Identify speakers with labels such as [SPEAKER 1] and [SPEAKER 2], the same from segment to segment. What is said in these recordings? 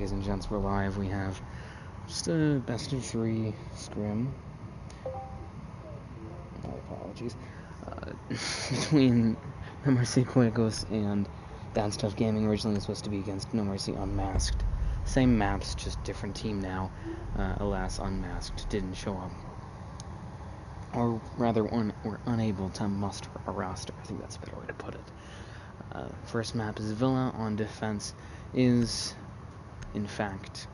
[SPEAKER 1] ladies and gents, we're live. We have just a best of 3 scrim. My apologies. Between NoMercy, Cuecos, and Bad Stuff Gaming. Originally it was supposed to be against NoMercy Unmasked. Same maps, just different team now. Alas, Unmasked didn't show up. Or rather, were unable to muster a roster. I think that's a better way to put it. First map is Villa. On defense is, in fact,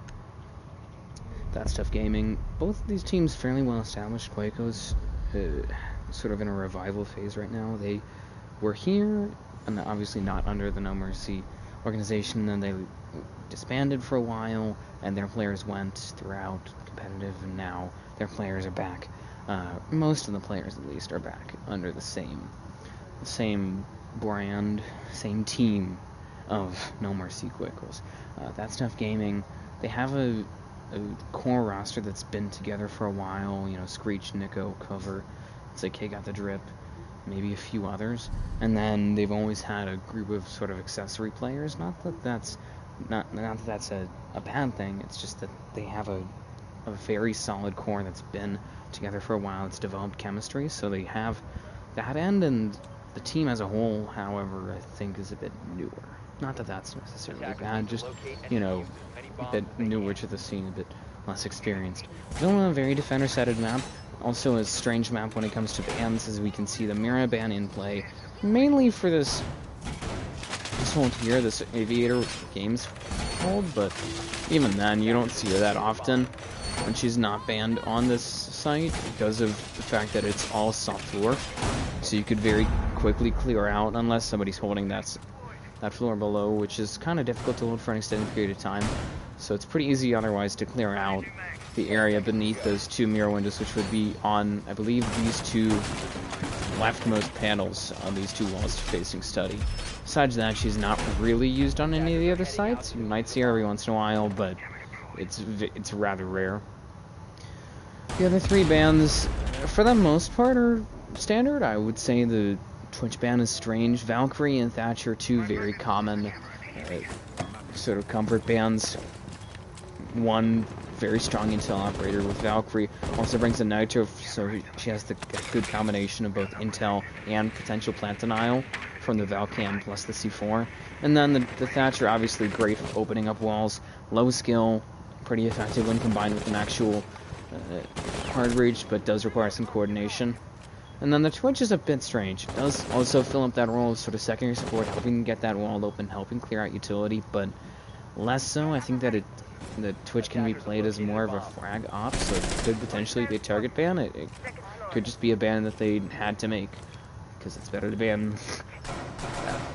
[SPEAKER 1] That Stuff Gaming. Both of these teams fairly well established. Cuecos sort of in a revival phase right now. They were here, and obviously not under the NoMercy organization, and they disbanded for a while, and their players went throughout competitive, and now their players are back. Most of the players, at least, are back under the same brand, same team of NoMercy Cuecos. That Stuff Gaming, they have a core roster that's been together for a while. You know, Screech, Nico, Cover, it's like Got the Drip, maybe a few others, and then they've always had a group of sort of accessory players. Not that that's a bad thing. It's just that they have a very solid core that's been together for a while. It's developed chemistry, so they have that end, and the team as a whole, however, I think is a bit newer. Not that that's necessarily bad, just, you know, a bit newer to the scene, a bit less experienced. Villa, a very defender-sided map, also a strange map when it comes to bans, as we can see the Mira ban in play, mainly for this hold here, this Aviator Games hold, but even then, you don't see her that often when she's not banned on this site because of the fact that it's all soft floor, so you could very quickly clear out unless somebody's holding that floor below, which is kind of difficult to hold for an extended period of time. So it's pretty easy otherwise to clear out the area beneath those 2 mirror windows, which would be on, I believe, these 2 leftmost panels on these 2 walls facing study. Besides that, she's not really used on any of the other sites. You might see her every once in a while, but it's rather rare. The other 3 bans, for the most part, are standard. I would say the Twitch ban is strange. Valkyrie and Thatcher, 2 very common sort of comfort bans. One very strong intel operator with Valkyrie also brings a Nitro, so she has the good combination of both intel and potential plant denial from the Valcam plus the C4. And then the Thatcher, obviously great for opening up walls, low skill, pretty effective when combined with an actual hard reach, but does require some coordination. And then the Twitch is a bit strange. It does also fill up that role of sort of secondary support, helping get that wall open, helping clear out utility, but less so. I think that the Twitch can be played as more of a frag op, so it could potentially be a target ban. It could just be a ban that they had to make, because it's better to ban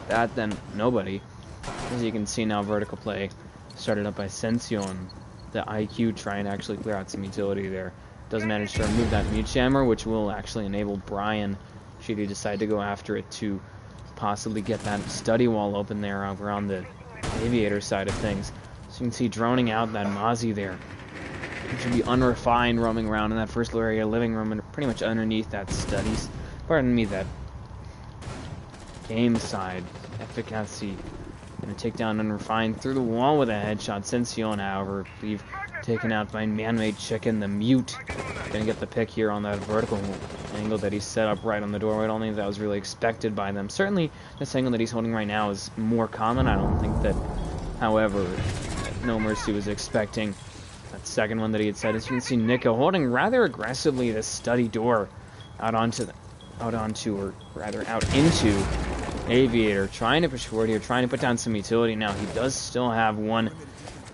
[SPEAKER 1] that than nobody. As you can see now, vertical play started up by Sension. The IQ trying to actually clear out some utility there. Does manage to remove that mute jammer, which will actually enable Brian, should he decide to go after it, to possibly get that study wall open there over on the Aviator side of things. So you can see droning out that Mozzie there. It should be unrefined, roaming around in that first floor area, living room, and pretty much underneath that studies. Pardon me, that game side. Efficacy. Gonna take down Unrefined through the wall with a headshot. Sension, however, I believe, taken out by Man-Made Chicken, the mute. Gonna get the pick here on that vertical angle that he set up right on the doorway. I don't think that was really expected by them. Certainly, this angle that he's holding right now is more common. I don't think that, however, NoMercy was expecting that second one that he had set. As you can see, Nico holding rather aggressively this study door out into Aviator, trying to push forward here, trying to put down some utility. Now he does still have one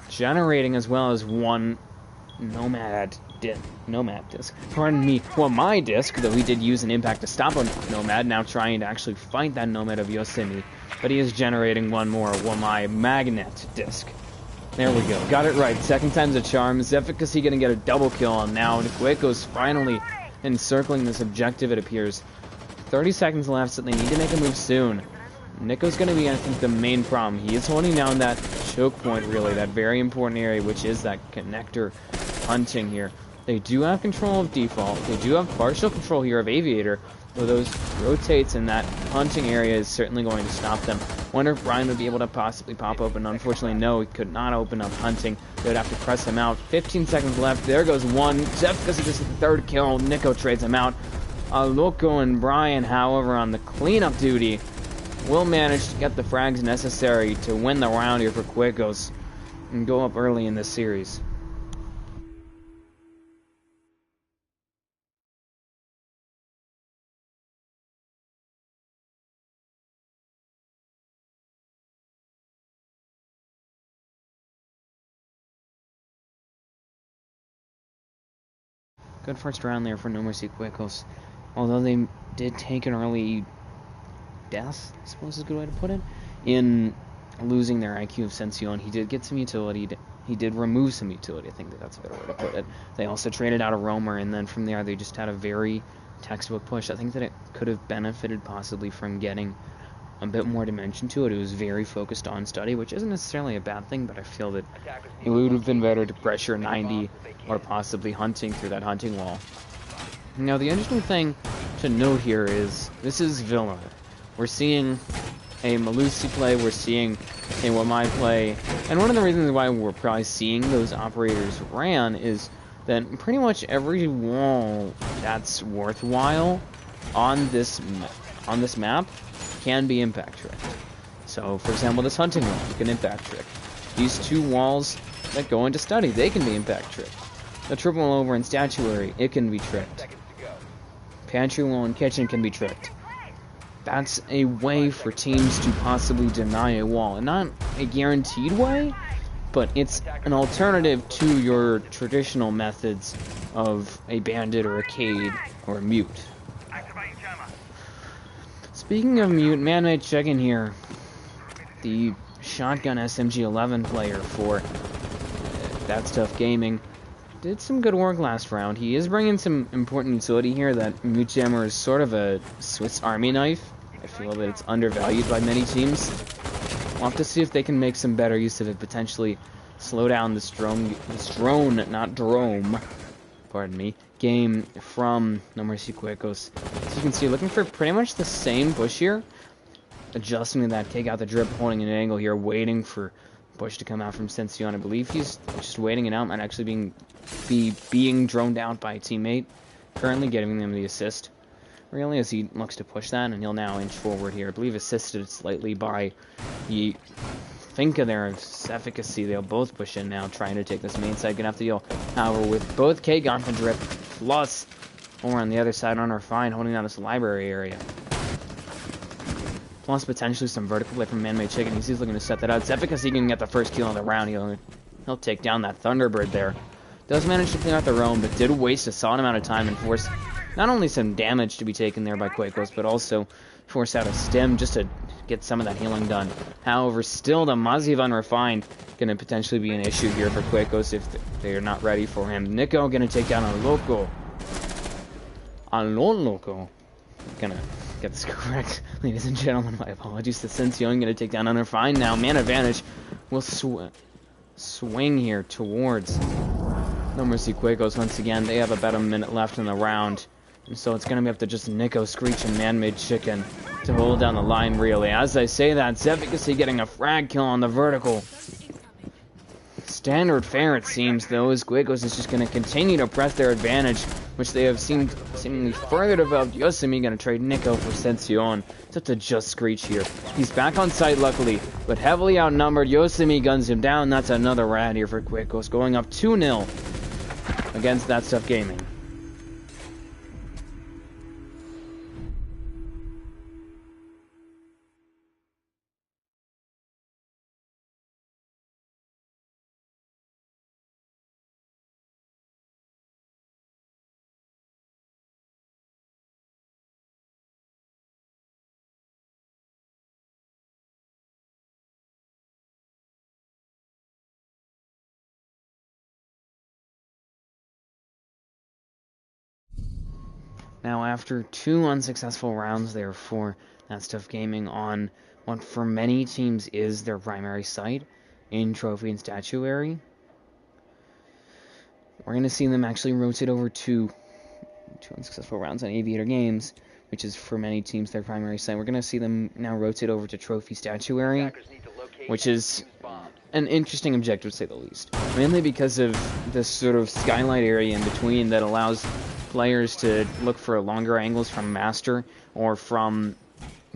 [SPEAKER 1] generating as well as one Nomad disc. Pardon me, well, my disc, though he did use an impact to stop a Nomad, now trying to actually fight that Nomad of Yosemite, but he is generating one more, my Magnet disc. There we go, got it right, second time's a charm. Is Efficacy gonna get a double kill, and now Cuecos finally encircling this objective, it appears. 30 seconds left, so they need to make a move soon. Nico's going to be, I think, the main problem. He is holding down that choke point, really, that very important area, which is that connector hunting here. They do have control of default. They do have partial control here of Aviator. Though those rotates in that hunting area is certainly going to stop them. Wonder if Brian would be able to possibly pop open. Unfortunately, no, he could not open up hunting. They would have to press him out. 15 seconds left. There goes one. Jeff gets the third kill. Nico trades him out. Loco and Brian, however, on the cleanup duty, will manage to get the frags necessary to win the round here for Cuecos and go up early in this series. Good first round there for NoMercy Cuecos. Although they did take an early death, I suppose is a good way to put it, in losing their IQ of Sension. He did get some utility. He did remove some utility. I think that's a better way to put it. They also traded out a roamer, and then from there they just had a very textbook push. I think that it could have benefited possibly from getting a bit more dimension to it. It was very focused on study, which isn't necessarily a bad thing, but I feel that it would have been better to pressure 90 or possibly hunting through that hunting wall. Now, the interesting thing to note here is this is Villa. We're seeing a Malusi play, we're seeing a Wamai play, and one of the reasons why we're probably seeing those operators ran is that pretty much every wall that's worthwhile on this map can be impact tricked. So, for example, this hunting wall, you can impact trick. These two walls that go into study, they can be impact tricked. The triple wall over in statuary, it can be tricked. Pantry wall and kitchen can be tricked. That's a way for teams to possibly deny a wall. And not a guaranteed way, but it's an alternative to your traditional methods of a bandit or a Cade or a mute. Speaking of mute, man-made check-in here. The shotgun SMG-11 player for That's Tough Gaming did some good work last round. He is bringing some important utility here. That mute jammer is sort of a Swiss Army knife. I feel that it's undervalued by many teams. We'll have to see if they can make some better use of it, potentially slow down this drone, not drome, pardon me, game from NoMercy Cuecos. As you can see, looking for pretty much the same push here. Adjusting to that, take out the drip, holding an angle here, waiting for push to come out from Sension. I believe he's just waiting it out, might actually being droned out by a teammate. Currently getting them the assist, really, as he looks to push that, and he'll now inch forward here. I believe assisted slightly by the Finka there of efficacy. They'll both push in now, trying to take this main side. Gonna have to deal, however, with both K gone for drip, plus over on the other side on our fine, holding down this library area. Plus potentially some vertical play from Man-Made Chicken. He's looking to set that out. It's efficacy can get the first kill of the round. He'll take down that Thunderbird there. Does manage to clean out the roam, but did waste a solid amount of time and force not only some damage to be taken there by Cuecos, but also force out a stem just to get some of that healing done. However, still the Maziv Unrefined going to potentially be an issue here for Cuecos if they are not ready for him. Nico going to take down a Loco. Loco. Gonna get this correct, ladies and gentlemen. My apologies to Sension. Going to take down Unrefined now. Man advantage will swing here towards NoMercy Cuecos once again. They have about a minute left in the round. And so it's going to be up to just Nico, Screech, and Man-Made Chicken to hold down the line, really. As I say that, Zefficacy getting a frag kill on the vertical. Standard fare, it seems, though, as Cuecos is just going to continue to press their advantage, which they have seemingly further developed. Yosemite going to trade Nico for Sension. It's up to just Screech here. He's back on site, luckily, but heavily outnumbered. Yosemite guns him down. That's another rat here for Cuecos, going up 2-0 against That's Tough Gaming. Now, after 2 unsuccessful rounds there for That's Tough Gaming on what for many teams is their primary site in Trophy and Statuary, we're going to see them actually rotate over to 2 unsuccessful rounds on Aviator Games. which is for many teams their primary site. We're going to see them now rotate over to Trophy Statuary, which is an interesting objective to say the least. Mainly because of this sort of skylight area in between that allows players to look for longer angles from Master or from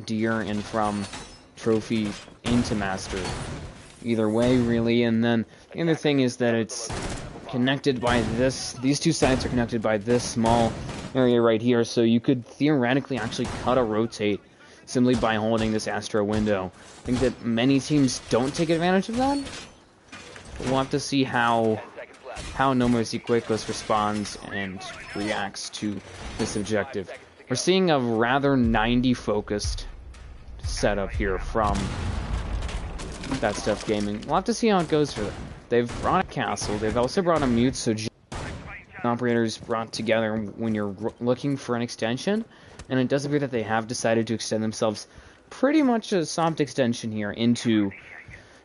[SPEAKER 1] Deer and from Trophy into Master. Either way, really. And then the other thing is that it's connected by these two sides are connected by this small area right here, so you could theoretically actually cut a rotate simply by holding this Astro window. I think that many teams don't take advantage of that. But we'll have to see how NoMercy Cuecos responds and reacts to this objective. We're seeing a rather 90-focused setup here from That Stuff Gaming. We'll have to see how it goes for them. They've brought a castle. They've also brought a mute, so operators brought together when you're looking for an extension, and it does appear that they have decided to extend themselves pretty much a soft extension here into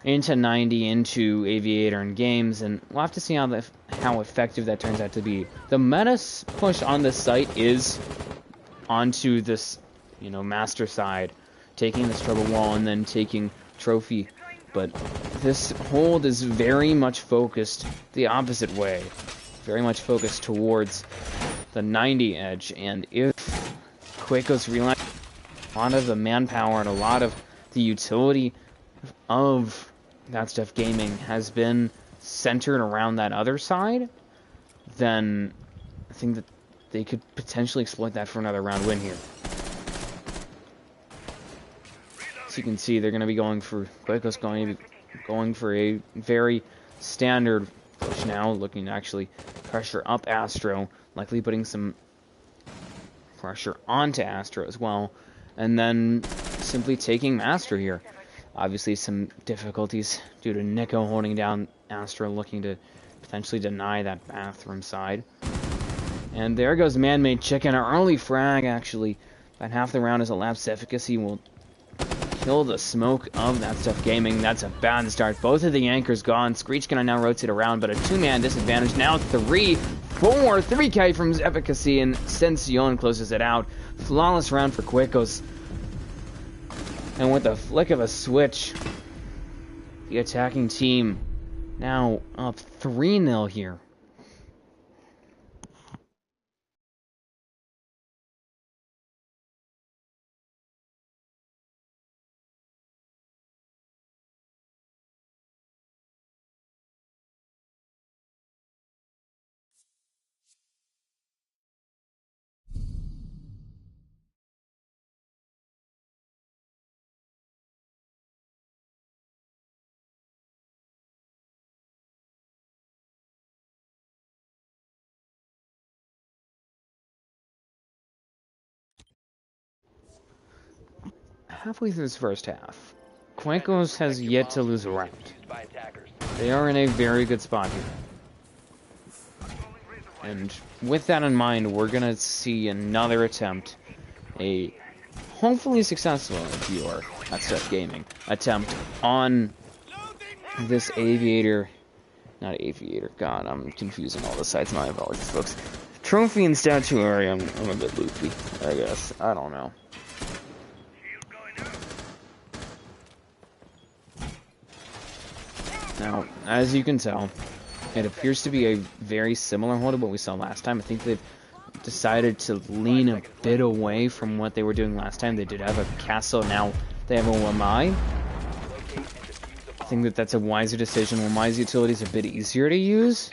[SPEAKER 1] 90, into Aviator and Games, and we'll have to see how effective that turns out to be. The meta push on this site is onto this, Master side, taking this Trouble Wall and then taking Trophy. But this hold is very much focused the opposite way. Very much focused towards the 90 edge. And if Cuecos realize a lot of the manpower and a lot of the utility of That Stuff Gaming has been centered around that other side, then I think that they could potentially exploit that for another round win here. As you can see, they're going to be going for Cuecos, going for a very standard push now, looking to actually pressure up Astro, likely putting some pressure onto Astro as well, and then simply taking Master here. Obviously some difficulties due to Nico holding down Astro, looking to potentially deny that bathroom side. And there goes Man-Made Chicken, an early frag actually. About half the round is elapsed. Efficacy will kill the smoke of That Stuff Gaming. That's a bad start. Both of the anchors gone. Screech gonna now rotate around, but a two-man disadvantage. Now 3K from Efficacy, and Sension closes it out. Flawless round for Cuecos. And with a flick of a switch, the attacking team now up 3-0 here. Halfway through this first half, Cuecos has yet to lose a round. They are in a very good spot here. And with that in mind, we're going to see another attempt, a hopefully successful, if you are at Stuff Gaming, attempt on this Aviator, not Aviator, God, I'm confusing all the sites, my apologies, folks. Trophy and Statuary, I'm a bit loopy, I guess, I don't know. Now, as you can tell, it appears to be a very similar hold to what we saw last time. I think they've decided to lean a bit away from what they were doing last time. They did have a castle, now they have a Wamai. I think that that's a wiser decision. Wamai's utility is a bit easier to use,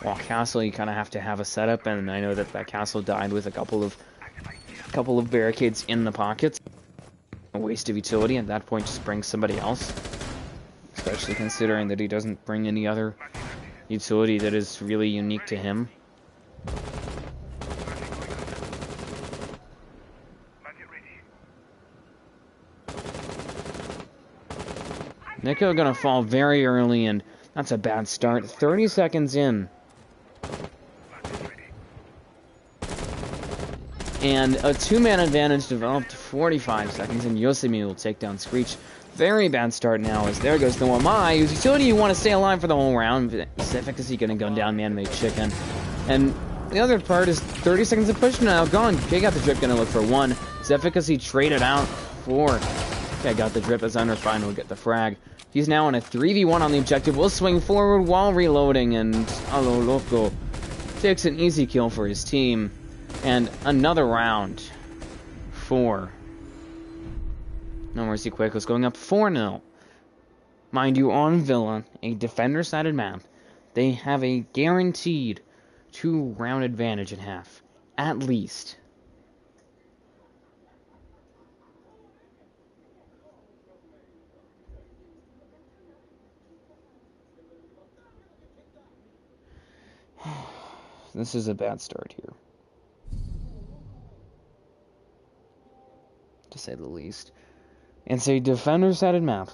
[SPEAKER 1] while castle you kind of have to have a setup, and I know that that castle died with a couple of barricades in the pockets. A waste of utility. At that point, just bring somebody else. Especially considering that he doesn't bring any other utility that is really unique to him. Nico gonna fall very early, and that's a bad start. 30 seconds in. And a two-man advantage developed 45 seconds, and Yosemite will take down Screech. Very bad start now, as there goes the Wamai, whose utility you want to stay alive for the whole round. Efficacy gonna go down, Man-Made Chicken. And The other part is 30 seconds of push now gone. K got the drip, gonna look for one. Zefficacy traded out for K got the drip as Unrefined will get the frag. He's now on a 3v1 on the objective. Will swing forward while reloading, and Alo Loco takes an easy kill for his team. And another round for NoMercy Cuecos, going up 4-0. Mind you, on Villa, a defender-sided map, they have a guaranteed 2-round advantage in half, at least. This is a bad start here, to say the least. It's a defender-sided map,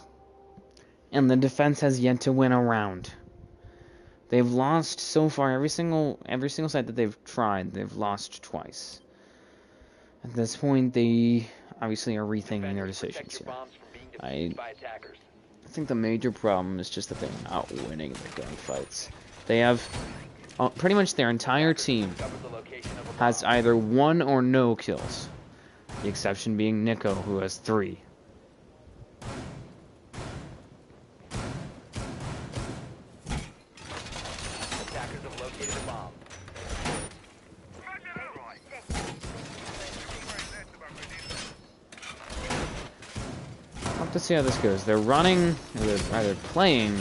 [SPEAKER 1] and the defense has yet to win a round. They've lost so far every single side that they've tried. They've lost twice. At this point, they obviously are rethinking their decisions here. I think the major problem is just that they're not winning the gunfights. They have pretty much their entire team has either 1 or no kills. The exception being Nico, who has 3. To see how this goes. They're running, or they're either playing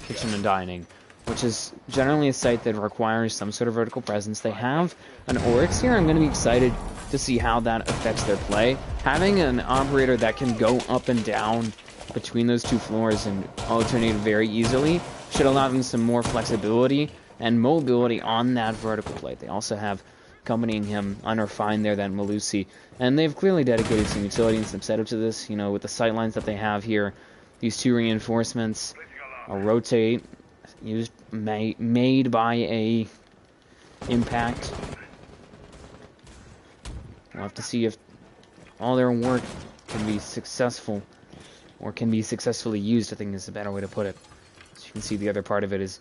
[SPEAKER 1] Kitchen and Dining, which is generally a site that requires some sort of vertical presence. They have an Oryx here. I'm going to be excited to see how that affects their play. Having an operator that can go up and down between those two floors and alternate very easily should allow them some more flexibility and mobility on that vertical play. They also have accompanying him Unrefined there, that Malusi, and they've clearly dedicated some utility and some setup to this, you know, with the sight lines that they have here, these 2 reinforcements, a rotate used made by a impact. We'll have to see if all their work can be successful, or can be successfully used, I think is a better way to put it. As you can see, the other part of it is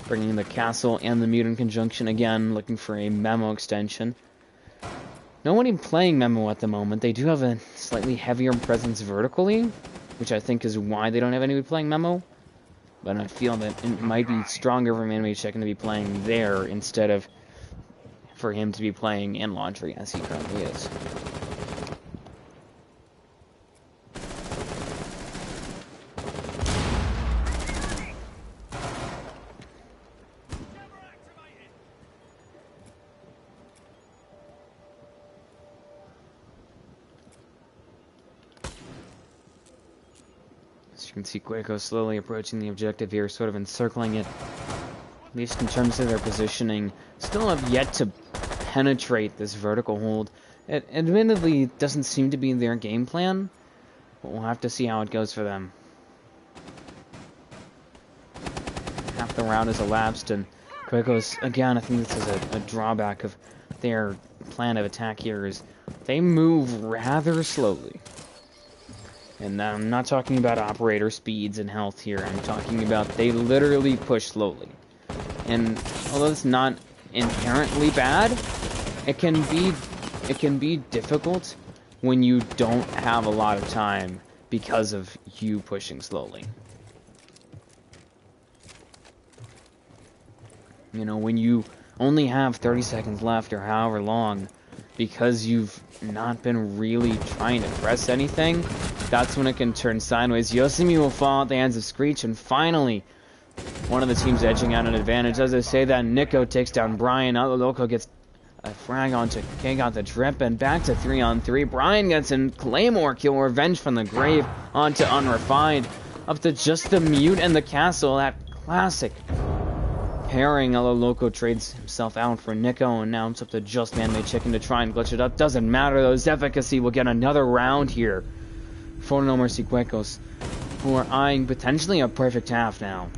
[SPEAKER 1] bringing the castle and the mute in conjunction again, looking for a Memo extension. Nobody playing Memo at the moment. They do have a slightly heavier presence vertically, which I think is why they don't have anybody playing Memo. But I feel that it might be stronger for Manway Chicken to be playing there instead of for him to be playing in Laundry as he currently is. You can see Cuecos slowly approaching the objective here, sort of encircling it, at least in terms of their positioning. Still have yet to penetrate this vertical hold. It admittedly doesn't seem to be their game plan, but we'll have to see how it goes for them. Half the round has elapsed, and Cuecos, again, I think this is a drawback of their plan of attack here, is they move rather slowly. And I'm not talking about operator speeds and health here. I'm talking about they literally push slowly. And although it's not inherently bad, it can be difficult when you don't have a lot of time because of you pushing slowly. You know, when you only have 30 seconds left or however long, because you've not been really trying to press anything, that's when it can turn sideways. Yosemite will fall at the hands of Screech, and finally, one of the teams edging out an advantage. As I say that, Nico takes down Brian. Loco gets a frag onto K, got the drip, and back to 3-on-3. Brian gets a Claymore kill, Revenge from the Grave onto Unrefined. Up to just the mute and the castle, that classic pairing. Loco trades himself out for Nico, and now it's up to just Man-Made Chicken to try and glitch it up. Doesn't matter though, Efficacy will get another round here for NoMercy Cuecos, who are eyeing potentially a perfect half now.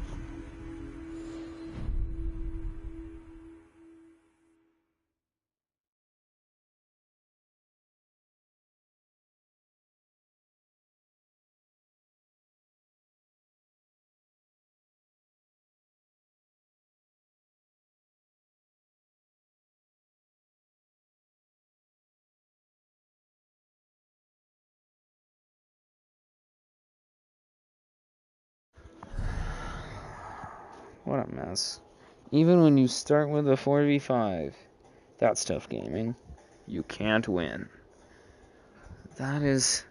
[SPEAKER 1] What a mess. Even when you start with a 4v5, that's tough gaming. You can't win. That is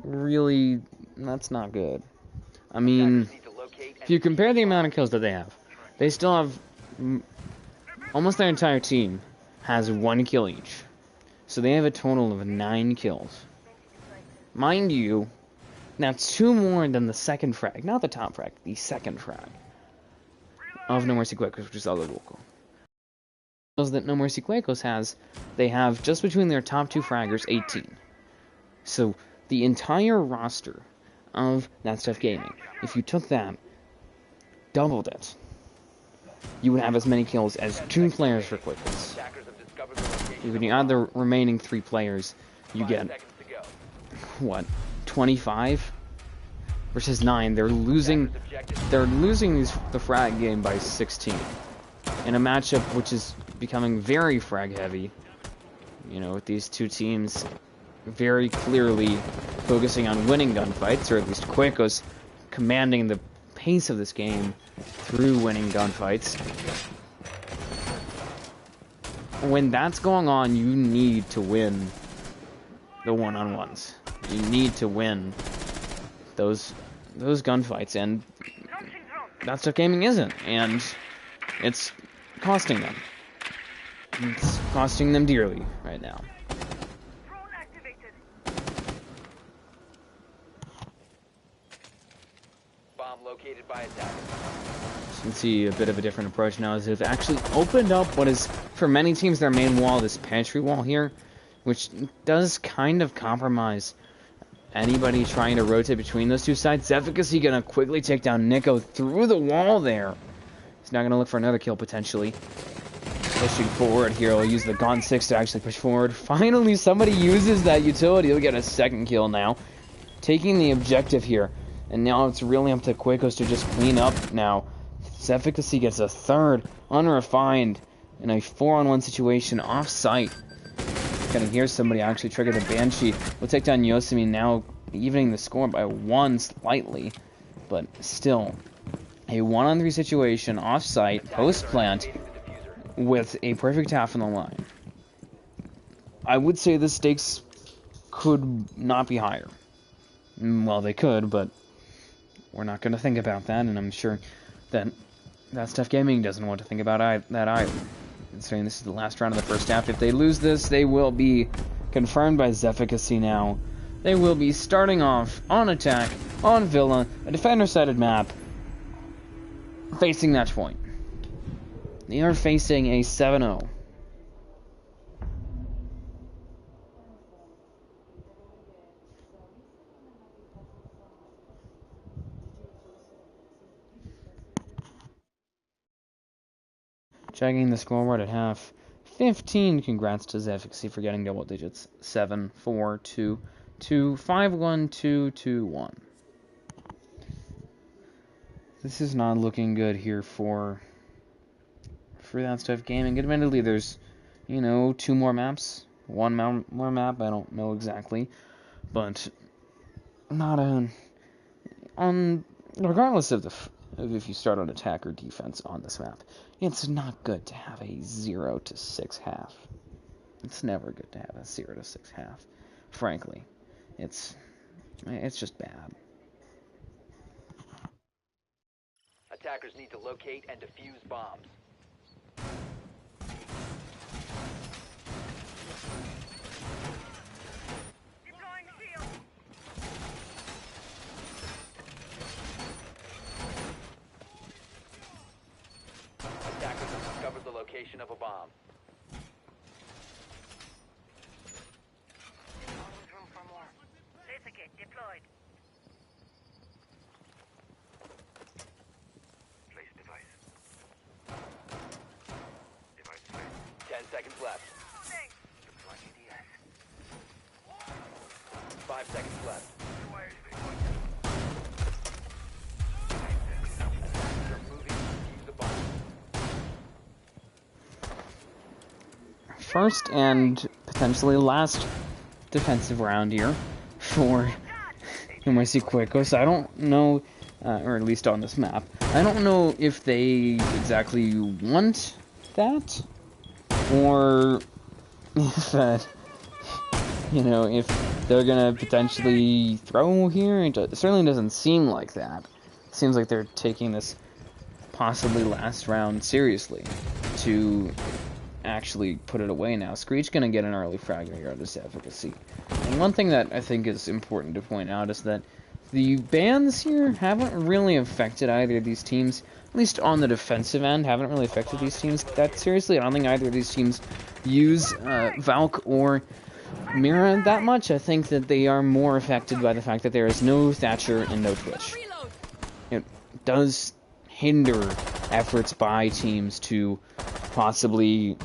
[SPEAKER 1] really, that's not good. I mean, if you compare the amount of kills that they still have, almost their entire team has 1 kill each. So they have a total of 9 kills. Mind you, that's 2 more than the second frag, not the top frag, the second frag of NoMercy Cuecos, which is other local. Those that NoMercy Cuecos has, they have just between their top 2 fraggers 18. So the entire roster of That Stuff Gaming, if you took that, doubled it, you would have as many kills as 2 players for Cuecos. When you add the remaining 3 players, you get, what, 25 versus 9. They're losing the frag game by 16 in a matchup which is becoming very frag heavy. You know, with these 2 teams very clearly focusing on winning gunfights, or at least Cuecos commanding the pace of this game through winning gunfights. When that's going on, you need to win the one-on-ones. You need to win those gunfights, and That Stuff Gaming isn't, and it's costing them. It's costing them dearly right now.
[SPEAKER 2] Bomb located by attack.
[SPEAKER 1] You can see a bit of a different approach now, as they've actually opened up what is, for many teams, their main wall, this pantry wall here, which does kind of compromise anybody trying to rotate between those 2 sides. Efficacy gonna quickly take down Nico through the wall there. He's now gonna look for another kill potentially. Pushing forward here, he'll use the Gaunt 6 to actually push forward. Finally, somebody uses that utility. He'll get a 2nd kill now, taking the objective here. And now it's really up to Cuecos to just clean up now. Efficacy gets a 3rd, unrefined, in a 4-on-1 situation, off-site. Gonna hear somebody actually trigger the Banshee. We'll take down Yosemite now, evening the score by 1 slightly. But still, a 1-on-3 situation, off-site, post-plant, with a perfect half on the line. I would say the stakes could not be higher. Well, they could, but we're not going to think about that, and I'm sure that That Stuff Gaming doesn't want to think about that either. Considering this is the last round of the first half, if they lose this, they will be confirmed by Zefficacy now. They will be starting off on attack, on Villa, a defender-sided map, facing that point. They are facing a 7-0. Checking the scoreboard at half. 15. Congrats to Zefficacy for getting double digits. 7, 4, 2, 2, 5, 1, 2, 2, 1. This is not looking good here for That Stuff Gaming. Admittedly, there's, 2 more maps. 1 more map, I don't know exactly. But not regardless of if you start on attack or defense on this map, it's not good to have a 0 to 6 half. It's never good to have a 0 to 6 half. Frankly, it's just bad.
[SPEAKER 2] Attackers need to locate and defuse bombs. Attackers have discovered the location of a bomb.
[SPEAKER 3] Room for more. Litigate deployed. Place device. Device placed.
[SPEAKER 2] 10 seconds left.
[SPEAKER 3] Deploy EDS.
[SPEAKER 2] 5 seconds left.
[SPEAKER 3] Wires
[SPEAKER 2] Attackers are moving to defuse the bomb.
[SPEAKER 1] First and potentially last defensive round here for NoMercy Cuecos. I don't know or at least on this map. I don't know if they exactly want that, or if, if they're gonna potentially throw here. It certainly doesn't seem like that. It seems like they're taking this possibly last round seriously to actually put it away now. Screech gonna get an early frag here of this efficacy. And one thing that I think is important to point out is that the bans here haven't really affected either of these teams, at least on the defensive end, haven't really affected these teams that seriously. I don't think either of these teams use Valk or Mira that much. I think that they are more affected by the fact that there is no Thatcher and no Twitch. It does hinder efforts by teams to possibly,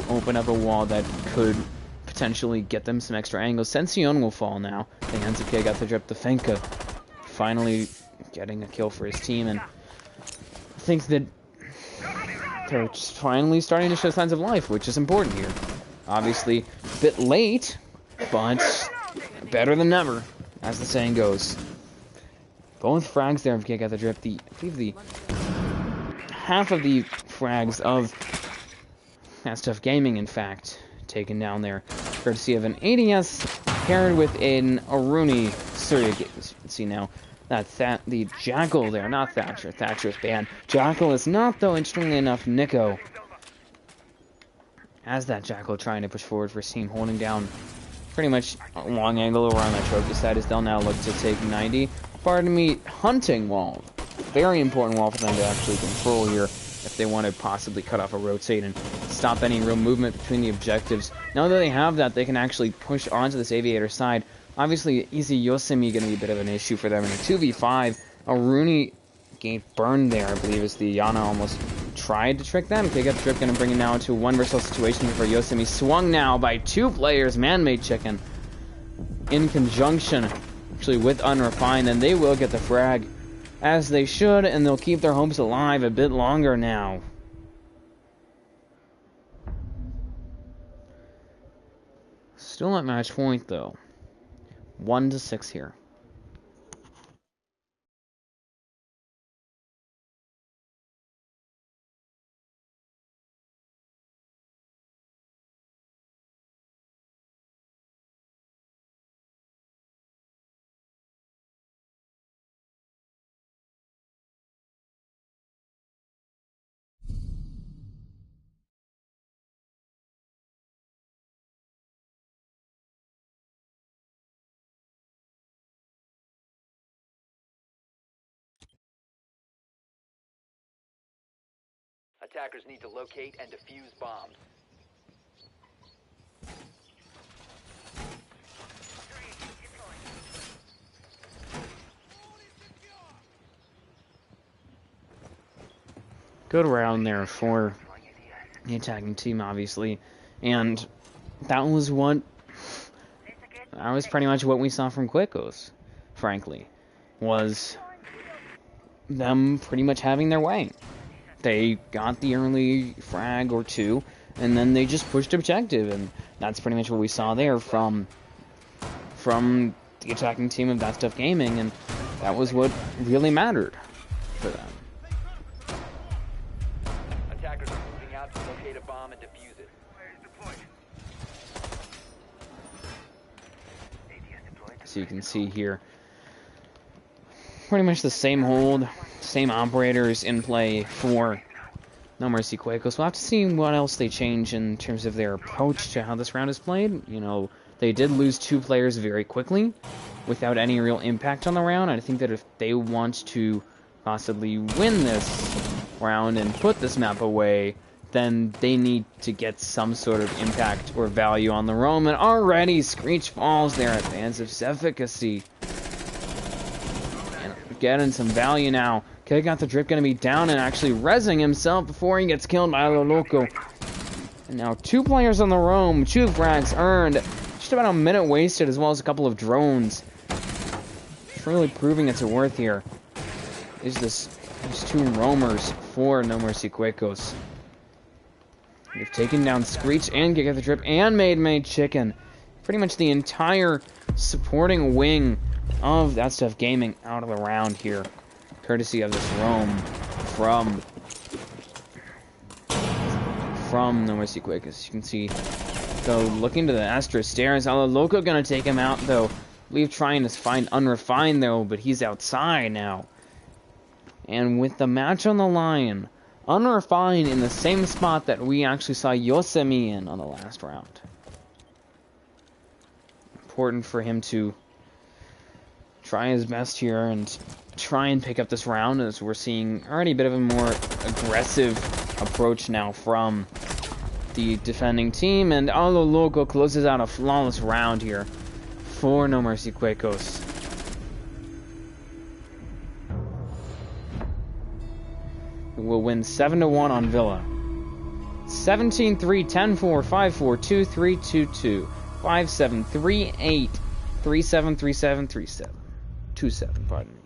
[SPEAKER 1] open up a wall that could potentially get them some extra angles. Sension will fall now. The hands of K got the drip. The Fenka finally getting a kill for his team, and I think that they're just finally starting to show signs of life, which is important here. Obviously, a bit late, but better than never, as the saying goes. Both frags there of K got the drip. I believe the half of the frags of That Stuff Gaming, in fact, taken down there, courtesy of an ADS paired with an Aruni Surya. Let's see now. The Jackal there, not Thatcher. Thatcher's banned. Jackal is not, though, interestingly enough, Nico. As that Jackal trying to push forward for his team, holding down pretty much a long angle around that trophy side as they'll now look to take 90. Pardon me, hunting wall. Very important wall for them to actually control here if they want to possibly cut off a rotate and stop any real movement between the objectives. Now that they have that, they can actually push onto this aviator side. Obviously, easy Yosemite going to be a bit of an issue for them in a 2v5. A Rooney gate burned there, I believe, as the Yana almost tried to trick them. They got the trip, going to bring it now into a 1 versus situation for Yosemite. Swung now by 2 players, Man-Made Chicken, in conjunction, actually, with Unrefined, and they will get the frag, as they should, and they'll keep their hopes alive a bit longer now. Still at match point, though. 1-6 here.
[SPEAKER 2] Attackers need to locate and defuse bombs.
[SPEAKER 1] Good round there for the attacking team, obviously, and that was pretty much what we saw from Cuecos, frankly, was them pretty much having their way. They got the early frag or 2, and then they just pushed objective, and that's pretty much what we saw there from the attacking team of That Stuff Gaming, and that was what really mattered for them.
[SPEAKER 2] Attackers are moving out to locate a bomb and defuse it.
[SPEAKER 1] So you can see here, pretty much the same hold, same operators in play for NoMercy Cuecos. We'll have to see what else they change in terms of their approach to how this round is played. They did lose 2 players very quickly without any real impact on the round. I think that if they want to possibly win this round and put this map away, then they need to get some sort of impact or value on the roam. And already Screech falls there at Bands of Efficacy. And getting some value now. K got the drip, going to be down and actually rezzing himself before he gets killed by Lo Loco. And now 2 players on the roam, 2 frags earned. Just about a minute wasted, as well as a couple of drones. It's really proving its worth here. These 2 roamers for NoMercy Cuecos. They've taken down Screech and Man-Made Chicken. Pretty much the entire supporting wing of That Stuff Gaming out of the round here, courtesy of this roam from NoMercy Cuecos. As you can see, though, looking to the Astra stairs. Loco gonna take him out, though. I believe trying to find Unrefined, though, but he's outside now. And with the match on the line, Unrefined in the same spot that we actually saw Yosemite in on the last round. Important for him to try his best here and try and pick up this round, as we're seeing already a bit of a more aggressive approach now from the defending team. And Loco closes out a flawless round here for NoMercy Cuecos. Will win 7-1 on Villa. 17-3, 10-4, 5-4, 2-3, 2-2, 5-7, 3-8, 3-7, 3-7, 3-7, 2-7, pardon me.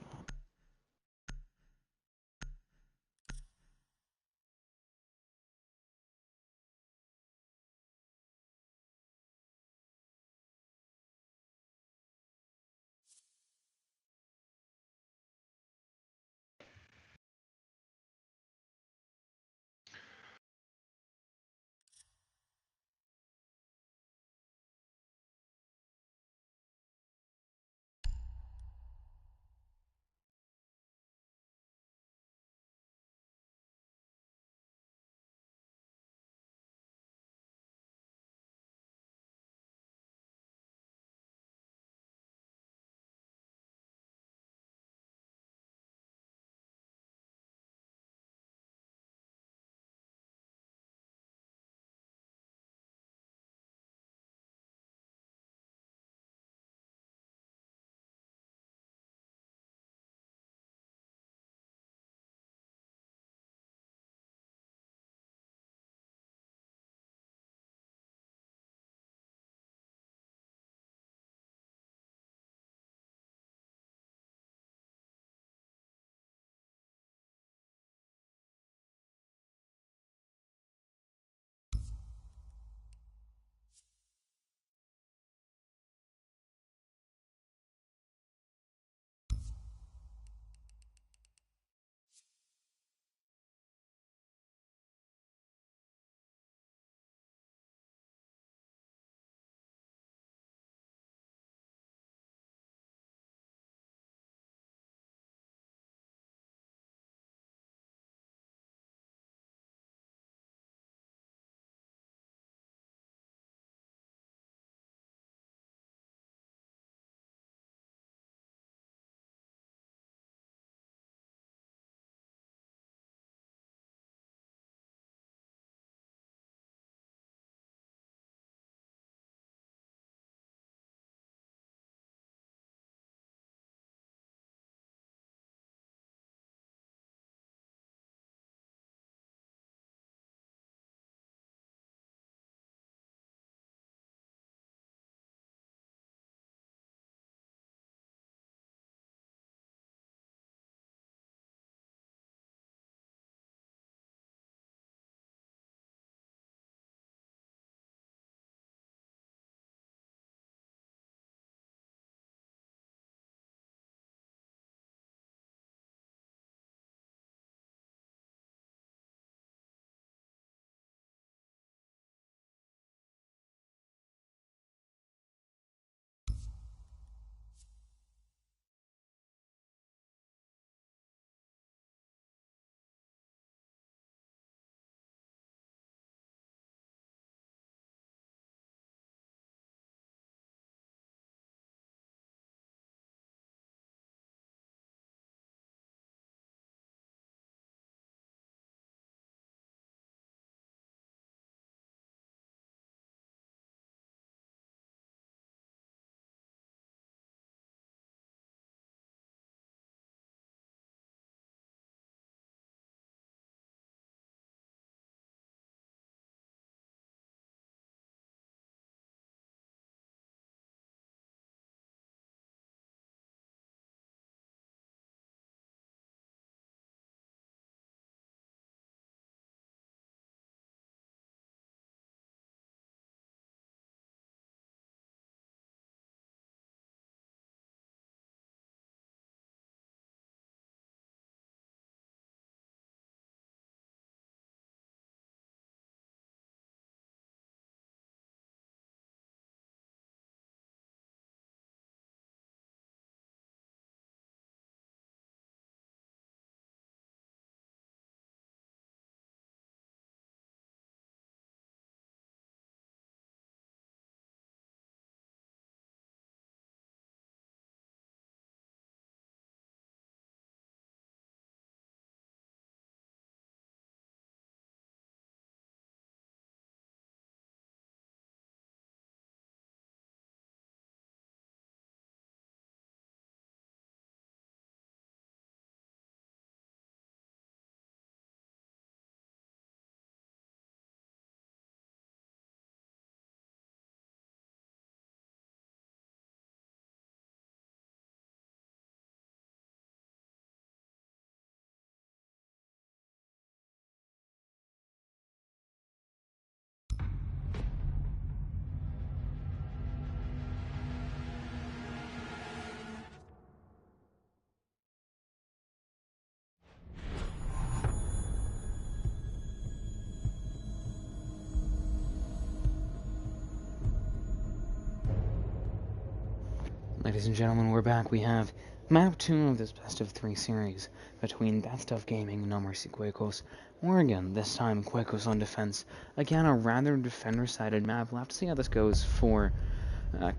[SPEAKER 1] ladies and gentlemen, we're back. We have map 2 of this best of 3 series between That Stuff Gaming and NoMercy Cuecos. Oregon, this time Cuecos on defense. Again, a rather defender-sided map. We'll have to see how this goes for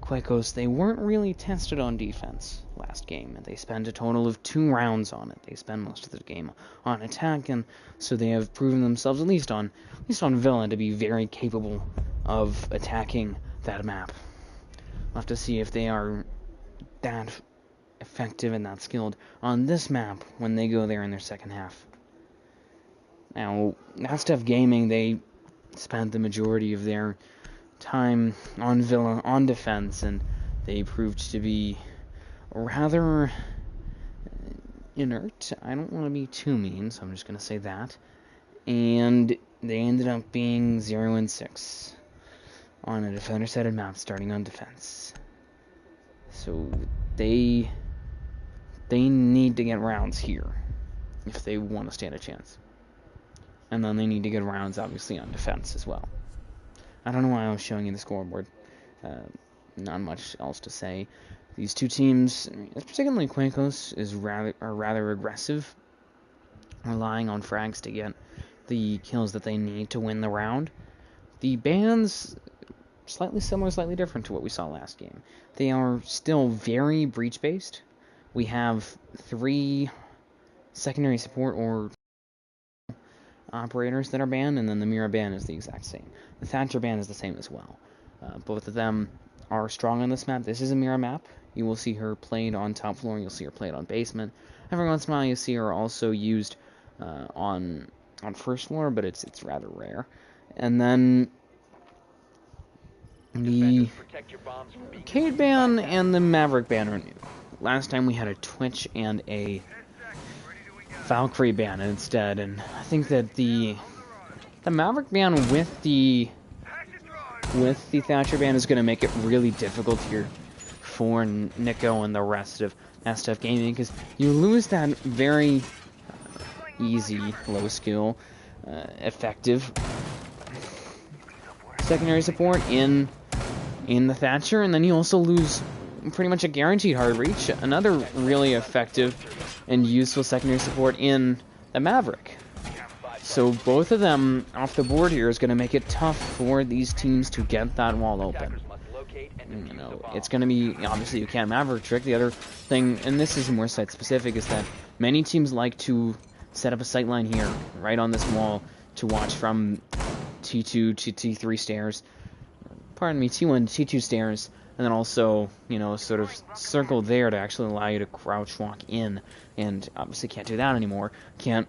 [SPEAKER 1] Cuecos. They weren't really tested on defense last game. They spent a total of 2 rounds on it. They spend most of the game on attack, and so they have proven themselves, at least on Villa, to be very capable of attacking that map. We'll have to see if they are that effective and that skilled on this map when they go there in their second half. Now, That Stuff Gaming, they spent the majority of their time on Villa on defense, and they proved to be rather inert. I don't want to be too mean, so I'm just going to say that. And they ended up being 0-6 on a defender-sided map starting on defense. So they need to get rounds here if they want to stand a chance. And then they need to get rounds, obviously, on defense as well. I don't know why I was showing you the scoreboard. Not much else to say. These two teams, particularly Cuecos, are rather aggressive, relying on frags to get the kills that they need to win the round. The bands, slightly similar, slightly different to what we saw last game. They are still very breach-based. We have 3 secondary support or operators that are banned, and then the Mira ban is the exact same. The Thatcher ban is the same as well. Both of them are strong on this map. This is a Mira map. You will see her played on top floor, and you'll see her played on basement. Every once in a while you see her also used on first floor, but it's rather rare. And then the Arcade ban and the Maverick ban are new. Last time we had a Twitch and a Valkyrie ban instead, and I think that the Maverick ban with the Thatcher ban is going to make it really difficult here for Nico and the rest of That Stuff Gaming, because you lose that very easy, low skill, effective secondary support in the Thatcher, and then you also lose pretty much a guaranteed hard reach, another really effective and useful secondary support in the Maverick. So both of them off the board here is going to make it tough for these teams to get that wall open. You know, it's going to be, obviously you can't Maverick trick. The other thing, and this is more site specific, is that many teams like to set up a sight line here, right on this wall, to watch from T2 to T3 stairs. Pardon me, T1 to T2 stairs, and then also, you know, sort of circle there to actually allow you to crouch walk in. And obviously can't do that anymore. Can't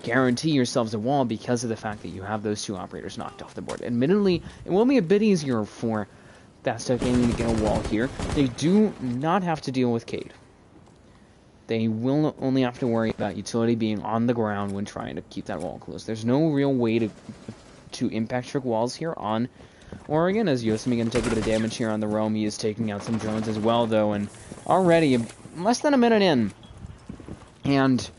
[SPEAKER 1] guarantee yourselves a wall because of the fact that you have those 2 operators knocked off the board. Admittedly, it will be a bit easier for That Stuff Gaming to get a wall here. They do not have to deal with Cade. They will only have to worry about utility being on the ground when trying to keep that wall closed. There's no real way to impact trick walls here on Oregon, as Yosemite going to take a bit of damage here on the roam. He is taking out some drones as well, though, and already less than a minute in, and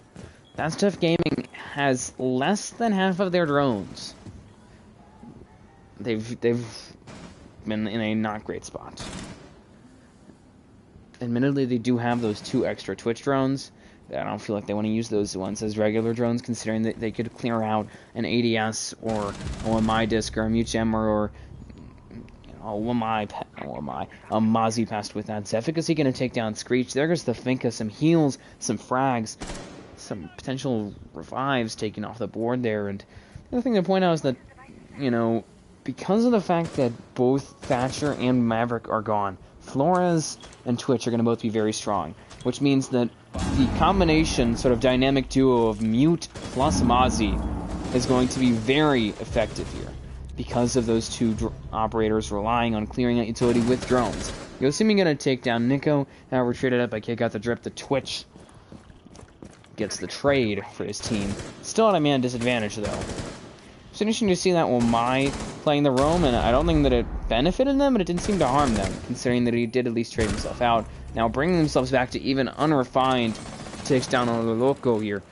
[SPEAKER 1] That Stuff Gaming has less than half of their drones. They've been in a not great spot. Admittedly, they do have those 2 extra Twitch drones. I don't feel like they want to use those ones as regular drones, considering that they could clear out an ADS or OMI disc or a mute jammer or a Mozzie passed with that. Efficacy going to take down Screech. There goes the Finka, some heals, some frags, some potential revives taken off the board there. And the other thing to point out is that, you know, because of the fact that both Thatcher and Maverick are gone, Flores and Twitch are going to both be very strong, which means that the combination, sort of dynamic duo of Mute plus Mozzie is going to be very effective here because of those 2 operators relying on clearing out utility with drones. Yosemite going to take down Nico. Now we're traded up by Kick Out the Drip. The Twitch gets the trade for his team. Still at a man disadvantage, though. It's interesting to see that Wamai playing the roam, and I don't think that it benefited them, but it didn't seem to harm them, considering that he did at least trade himself out. Now bringing themselves back to even unrefined, takes down Loco here.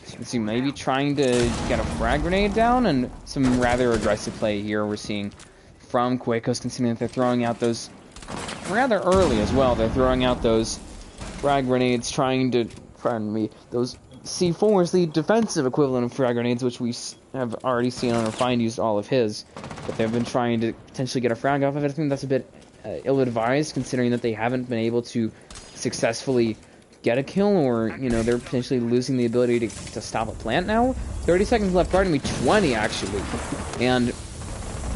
[SPEAKER 1] So you can see maybe trying to get a frag grenade down, and some rather aggressive play here we're seeing from Cuecos, considering that they're throwing out those rather early as well. They're throwing out those frag grenades, trying to, pardon me, those C4s, the defensive equivalent of frag grenades, which we have already seen on Refined used all of his, but they've been trying to potentially get a frag off of it. I think that's a bit ill-advised, considering that they haven't been able to successfully get a kill, or, you know, they're potentially losing the ability to stop a plant now. 30 seconds left, pardon me, 20 actually, and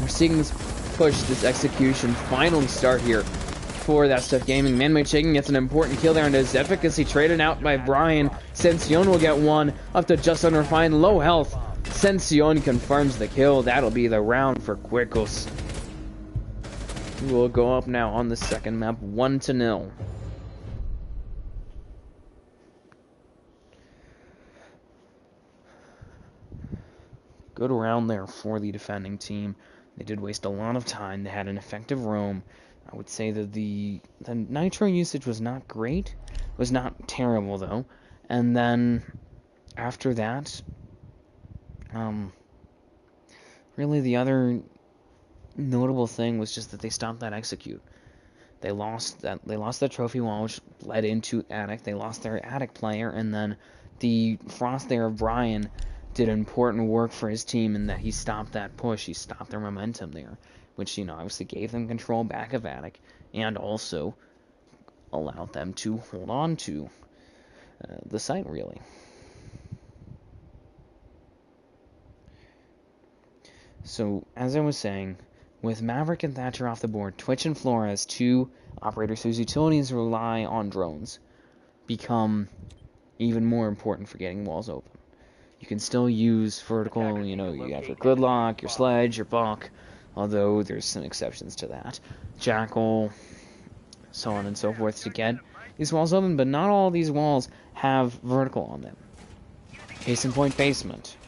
[SPEAKER 1] we're seeing this push, this execution finally start here for That Stuff Gaming. Man-made shaking gets an important kill there, and his efficacy traded out by Brian. Sension will get one, up to just under Refined, low health. Sension confirms the kill. That'll be the round for Cuecos, who will go up now on the second map, 1-0. Good round there for the defending team. They did waste a lot of time. They had an effective roam. I would say that the nitro usage was not great. It was not terrible, though. And then after that, really the other notable thing was just that they stopped that execute. They lost that trophy wall, which led into attic. They lost their attic player, and then the frost there of Brian did important work for his team in that he stopped that push. He stopped their momentum there, which, you know, obviously gave them control back of attic, and also allowed them to hold on to the site, really. So, as I was saying, with Maverick and Thatcher off the board, Twitch and Flores, two operators whose utilities rely on drones, become even more important for getting walls open. You can still use vertical, you know, you have your Gridlock, your Sledge, your Buck, although there's some exceptions to that. Jackal, so on and so forth, to get these walls open, but not all these walls have vertical on them. Case in point, basement.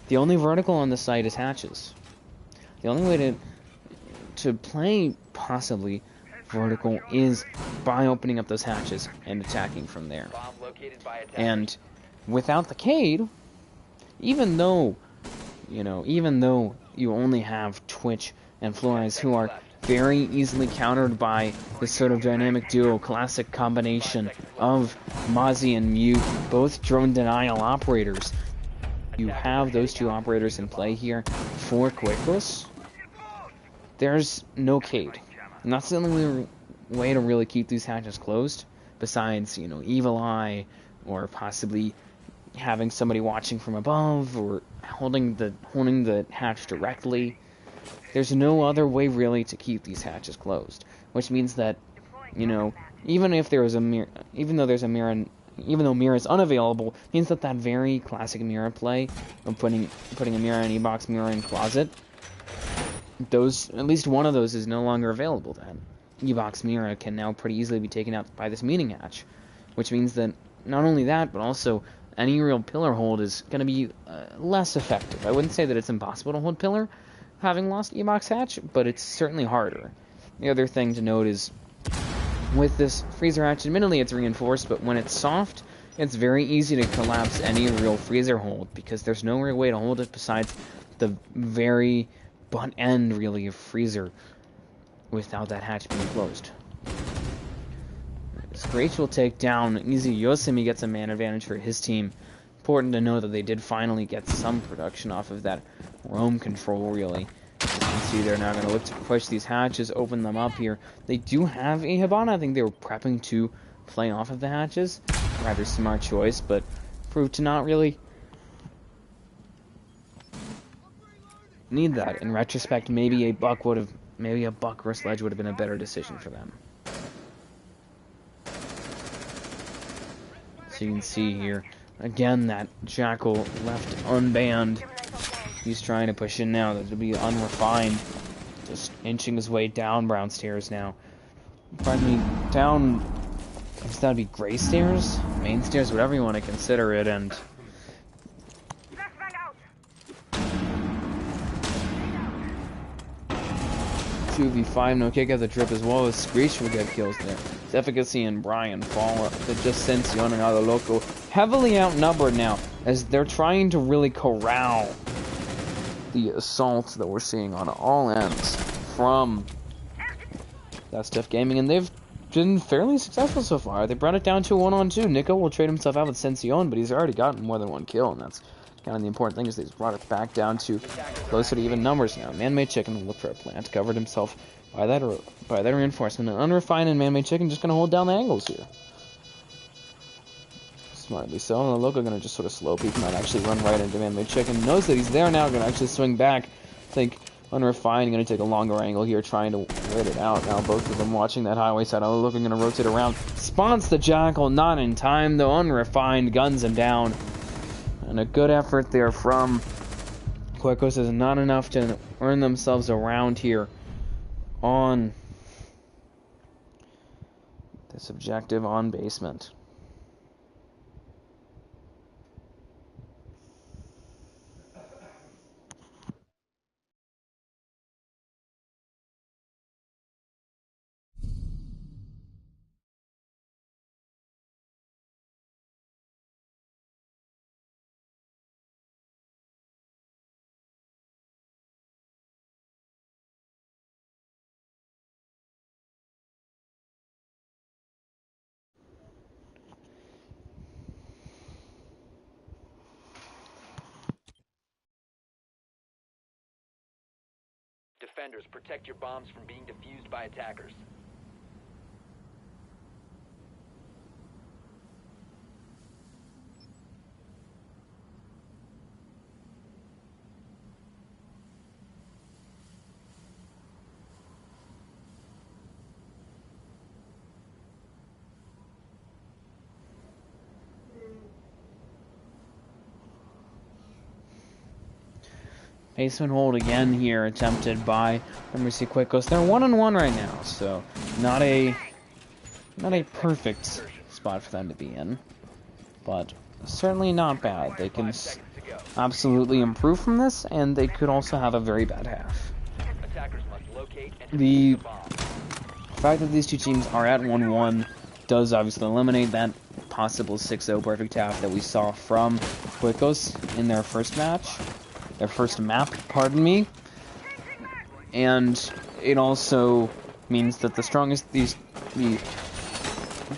[SPEAKER 1] The only vertical on the site is hatches. The only way to play, possibly, vertical is by opening up those hatches and attacking from there. And without the Cade, even though you only have Twitch and Flores, who are very easily countered by this sort of dynamic duo, classic combination of Mozzie and Mute, both drone denial operators, you have those two operators in play here for Cuecos. There's no Cade, and that's the only way to really keep these hatches closed, besides, you know, Evil Eye, or possibly having somebody watching from above, or holding the hatch directly. There's no other way really to keep these hatches closed, which means that, you know, even though Mirror is unavailable, means that very classic Mirror play of putting a Mirror in E-box, Mirror in closet, at least one of those is no longer available then. E-box Mirror can now pretty easily be taken out by this meeting hatch, which means that not only that, but also any real pillar hold is going to be less effective. I wouldn't say that it's impossible to hold pillar, having lost E-box hatch, but it's certainly harder. The other thing to note is, with this freezer hatch, admittedly it's reinforced, but when it's soft, it's very easy to collapse any real freezer hold, because there's no real way to hold it besides the very butt end, really, of freezer without that hatch being closed. Screech will take down easy. Yosemite gets a man advantage for his team. Important to know that they did finally get some production off of that roam control, really. As you can see, they're now going to look to push these hatches, open them up here. They do have a Hibana. I think they were prepping to play off of the hatches. Rather smart choice, but proved to not really need that. In retrospect, maybe a Buck or a Sledge would have been a better decision for them. So you can see here, again, that Jackal left unbanned. He's trying to push in now. That'll be unrefined. Just inching his way down brown stairs now. Pardon me, down, I guess that'd be gray stairs? Main stairs, whatever you want to consider it, and 2v5, no kick at the trip as well as Screech will get kills there. His efficacy and Brian fall to just Sension and Other Loco. Heavily outnumbered now, as they're trying to really corral the assaults that we're seeing on all ends from That Stuff Gaming, and they've been fairly successful so far. They brought it down to a 1-on-2. Nico will trade himself out with Sencion, but he's already gotten more than one kill, and that's kind of the important thing, is they just brought it back down to closer to even numbers now. Man-Made Chicken will look for a plant, covered himself by that reinforcement, and Unrefined and Man-Made Chicken just going to hold down the angles here. Smartly so, and the Loco going to just sort of slow peek, might actually run right into Man-Made Chicken. Knows that he's there now, going to actually swing back. I think Unrefined going to take a longer angle here, trying to wait it out. Now both of them watching that highway side. Loco going to rotate around. Spawns the Jackal, not in time though. Unrefined guns him down. And a good effort there from Cuecos is not enough to earn themselves around here on this objective on basement.
[SPEAKER 2] Defenders, protect your bombs from being defused by attackers.
[SPEAKER 1] Basement hold again here, attempted by NoMercy Cuecos. They're 1-on-1 right now, so not a perfect spot for them to be in, but certainly not bad. They can absolutely improve from this, and they could also have a very bad half. The fact that these two teams are at 1-1 does obviously eliminate that possible 6-0 perfect half that we saw from Cuecos in their first match. Their first map, pardon me, and it also means that the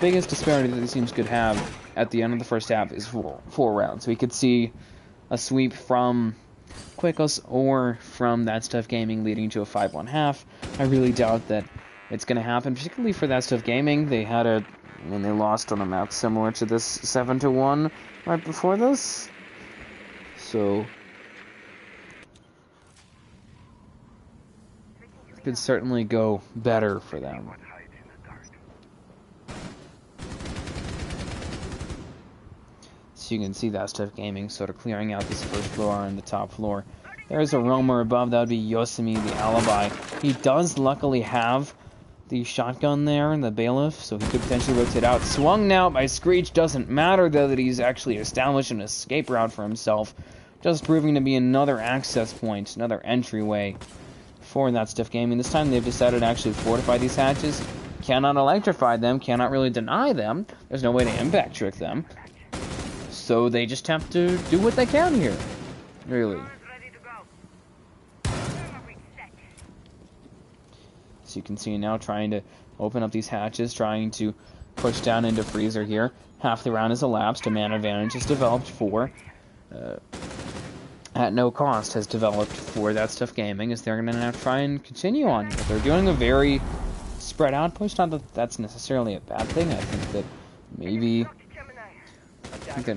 [SPEAKER 1] biggest disparity that these teams could have at the end of the first half is four rounds. We could see a sweep from Cuecos or from That Stuff Gaming leading to a 5-1 half. I really doubt that it's going to happen, particularly for That Stuff Gaming. They lost on a map similar to this 7-1 right before this, so could certainly go better for them. So you can see That Stuff Gaming sort of clearing out this first floor on the top floor. There's a roamer above, that would be Yosemite, the alibi. He does luckily have the shotgun there, the bailiff, so he could potentially rotate out. Swung out by Screech, doesn't matter though that he's actually established an escape route for himself, just proving to be another access point, another entryway for That Stuff Gaming. This time they've decided to actually fortify these hatches. Cannot electrify them, cannot really deny them. There's no way to impact trick them. So they just have to do what they can here, really. So you can see now trying to open up these hatches, trying to push down into freezer here. Half the round has elapsed, a man advantage is developed for at no cost has developed for That Stuff Gaming, as they're going to have to try and continue on here. They're doing a very spread out push, not that that's necessarily a bad thing. I think that maybe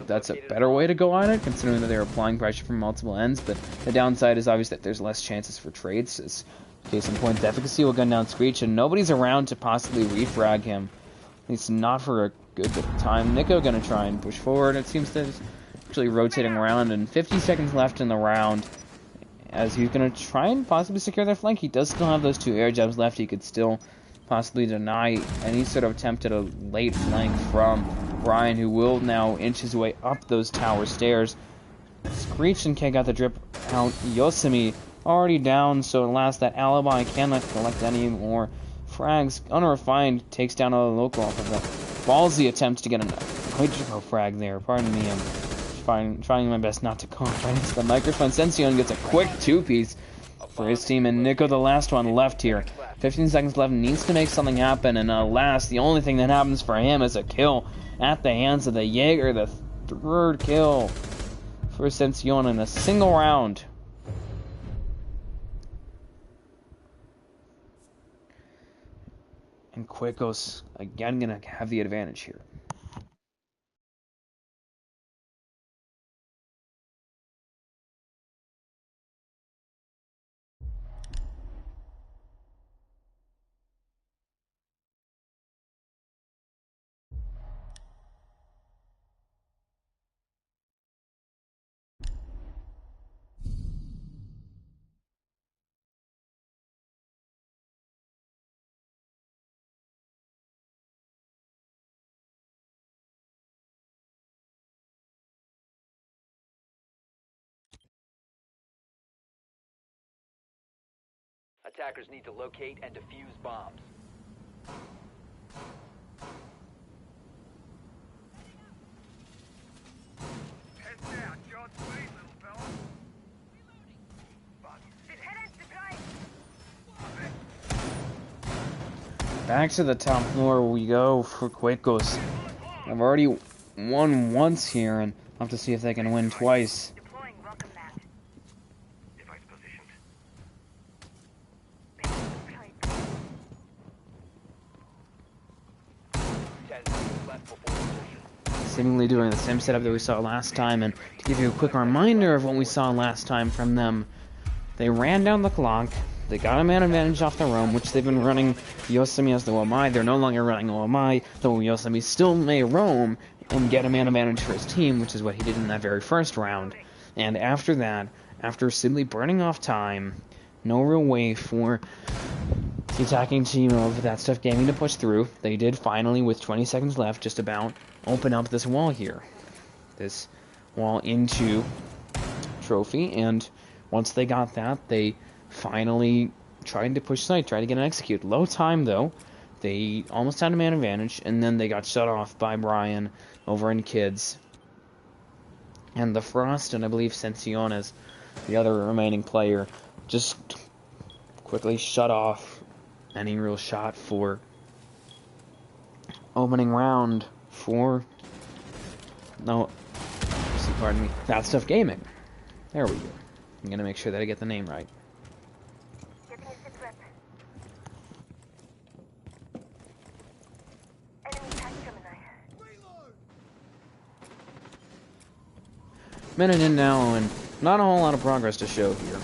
[SPEAKER 1] that's a better way to go on it, considering that they're applying pressure from multiple ends, but the downside is obviously that there's less chances for trades. As case in point, the efficacy will gun down Screech, and nobody's around to possibly refrag him, at least not for a good bit of time. Nico going to try and push forward. It seems that actually rotating around, and 50 seconds left in the round as he's going to try and possibly secure their flank. He does still have those two air jabs left. He could still possibly deny any sort of attempt at a late flank from Brian, who will now inch his way up those tower stairs. Screech and K got the drip out. Yosemite already down, so at last that alibi cannot collect any more frags. Unrefined takes down a local off of a ballsy attempt to get a hydro frag there. Pardon me, I'm trying my best not to cough right into the microphone. Sencion gets a quick two-piece. for his team, and Nico, the last one left here. 15 seconds left, needs to make something happen, and alas, the only thing that happens for him is a kill at the hands of the Jaeger, the third kill for Ascension in a single round. And Cuecos again gonna have the advantage here.
[SPEAKER 2] Attackers need to locate and defuse bombs.
[SPEAKER 3] Head down, John Speed, little fella. Lieutenant's deployed.
[SPEAKER 1] Back to the top floor we go for Cuecos. I've already won once here, and I'll have to see if they can win twice.
[SPEAKER 3] Deploying welcome mat. Device positioned. Base deployed.
[SPEAKER 2] 10 seconds left before insertion.
[SPEAKER 1] Seemingly doing the same setup that we saw last time, and to give you a quick reminder of what we saw last time from them, they ran down the clock, they got a man advantage off the roam, which they've been running Yosemite as the OMI. They're no longer running OMI, though Yosemite still may roam and get a man advantage for his team, which is what he did in that very first round. And after that, after simply burning off time, no real way for the attacking team of That Stuff Gaming to push through, they did finally, with 20 seconds left, just about open up this wall here. This wall into Trophy, and once they got that, they finally tried to push site, tried to get an execute. Low time, though. They almost had a man advantage, and then they got shut off by Brian over in Kids. And the Frost, and I believe Sensiones, the other remaining player, just quickly shut off any real shot for opening round for... No, pardon me. That Stuff Gaming. There we go. I'm gonna make sure that I get the name right.
[SPEAKER 3] Getting a sit rep. Enemy tank Gemini.
[SPEAKER 1] Minute in now, and not a whole lot of progress to show here.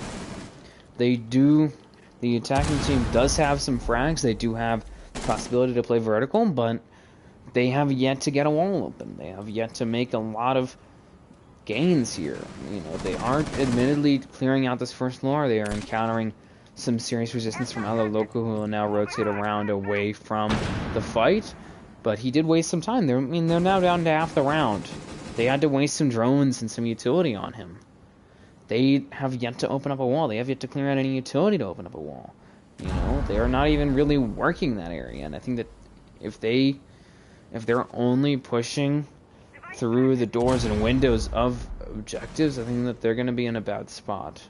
[SPEAKER 1] The attacking team does have some frags. They do have the possibility to play vertical, but they have yet to get a wall open. They have yet to make a lot of gains here. You know, they aren't admittedly clearing out this first floor. They are encountering some serious resistance from other local who will now rotate around away from the fight. But he did waste some time. They're now down to half the round. They had to waste some drones and some utility on him. They have yet to open up a wall. They have yet to clear out any utility to open up a wall. You know, they are not even really working that area. And I think that if they're only pushing through the doors and windows of objectives, I think that they're going to be in a bad spot.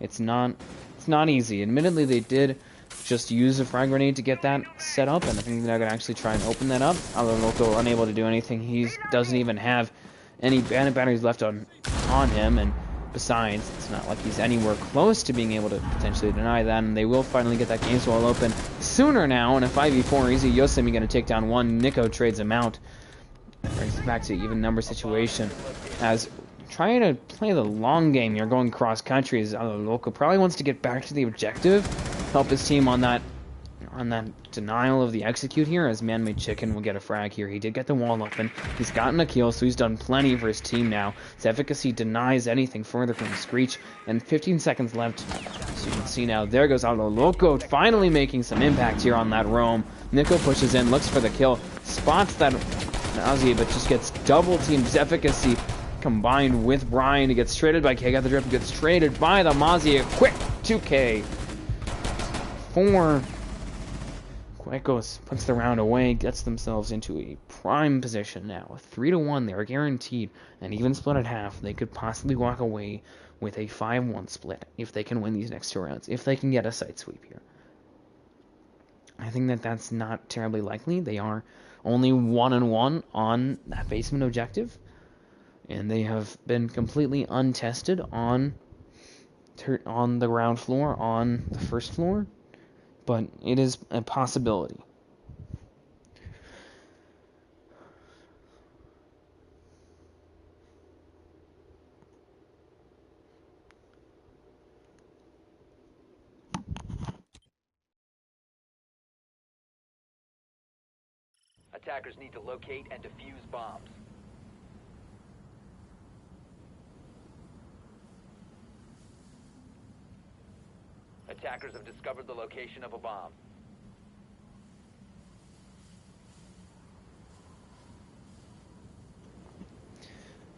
[SPEAKER 1] It's not easy. Admittedly, they did just use a frag grenade to get that set up, and I think they're going to actually try and open that up. Other Loco unable to do anything. He doesn't even have any bandit batteries left on him, and besides, it's not like he's anywhere close to being able to potentially deny that, and they will finally get that game wall open sooner now in a 5v4. Easy Yosemite going to take down one. Nico trades him out. Brings it back to even number situation. As trying to play the long game here, going cross country, as Loco probably wants to get back to the objective, help his team on that denial of the execute here, as Man-Made Chicken will get a frag here. He did get the wall open. He's gotten a kill, so he's done plenty for his team now. His efficacy denies anything further from Screech, and 15 seconds left. So you can see now, there goes Aldo Loco, finally making some impact here on that roam. Nico pushes in, looks for the kill, spots that Nazi, but just gets double teamed. His efficacy combined with Brian. He gets traded by K, got the drip, gets traded by the Mozzie. A quick 2K. 4. Cuecos puts the round away, gets themselves into a prime position now. 3-1, they're guaranteed. And even split at half, they could possibly walk away with a 5-1 split if they can win these next 2 rounds, if they can get a side sweep here. I think that that's not terribly likely. They are only 1-1 on that basement objective, and they have been completely untested on the ground floor, on the first floor, but it is a possibility.
[SPEAKER 2] Attackers need to locate and defuse bombs. Attackers have discovered the location of a bomb.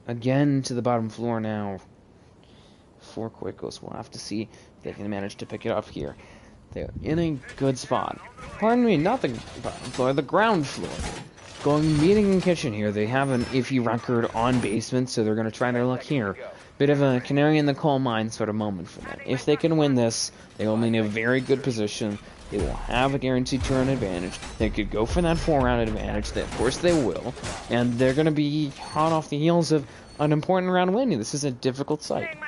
[SPEAKER 1] Again to the bottom floor now for Cuecos. We'll have to see if they can manage to pick it up here. They're in a good spot. Pardon me, not the bottom floor, the ground floor. Going meeting and kitchen here. They have an iffy record on basement, so they're going to try their luck here. Bit of a canary in the coal mine sort of moment for them. If they can win this, they will be in a very good position. They will have a guaranteed 2-round advantage. They could go for that 4-round advantage. Of course they will. And they're going to be hot off the heels of an important round win. This is a difficult site.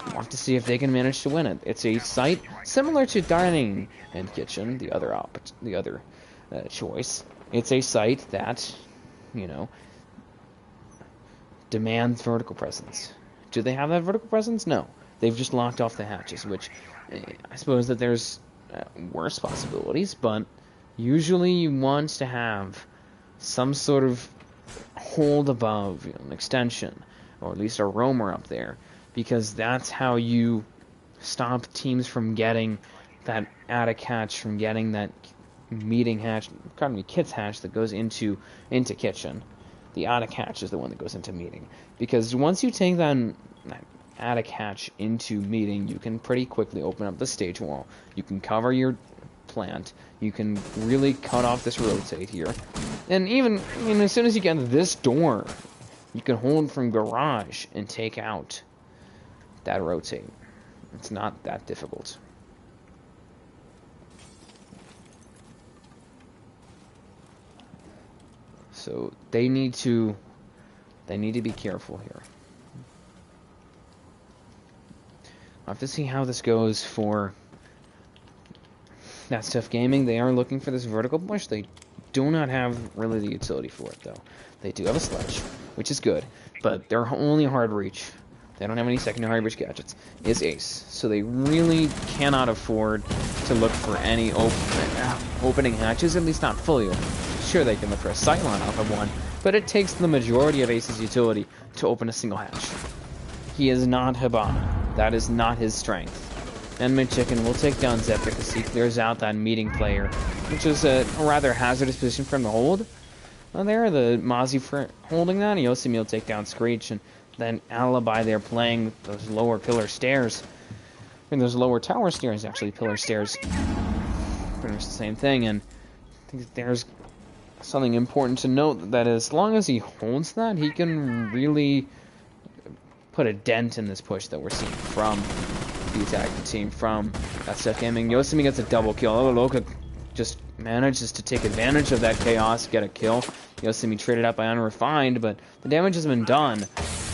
[SPEAKER 1] We'll have to see if they can manage to win it. It's a site similar to dining and kitchen, the other choice. It's a site that, demands vertical presence. Do they have that vertical presence? No. They've just locked off the hatches, which I suppose that there's worse possibilities, but usually you want to have some sort of hold above, an extension, or at least a roamer up there, because that's how you stop teams from getting that attic hatch, from getting that meeting hatch, kit's hatch that goes into kitchen. The attic hatch is the one that goes into meeting, because once you take that attic hatch into meeting, you can pretty quickly open up the stage wall. You can cover your plant. You can really cut off this rotate here, and even as soon as you get into this door, you can hold from garage and take out that rotate. It's not that difficult. So they need to be careful here. I'll have to see how this goes for That Stuff Gaming. They are looking for this vertical push. They do not have really the utility for it, though. They do have a sledge, which is good, but they're only hard reach. They don't have any secondary hard reach gadgets. Is ace, so they really cannot afford to look for any opening hatches, at least not fully open. Sure, they can look for a sightline off of one, but it takes the majority of Ace's utility to open a single hatch. He is not Hibana. That is not his strength. And Midchicken will take down Zephyr because he clears out that meeting player, which is a rather hazardous position for him to hold. Well, there, the Mozzie for holding that. Yosemite will take down Screech, and then Alibi there playing those lower pillar stairs. I mean, those lower tower stairs, actually, pillar stairs. Pretty much the same thing, and I think there's something important to note, that as long as he holds that, he can really put a dent in this push that we're seeing from the attacking team, from That Stuff Gaming. Yosemite gets a double kill. Loka just manages to take advantage of that chaos, get a kill. Yosemite traded out by Unrefined, but the damage has been done.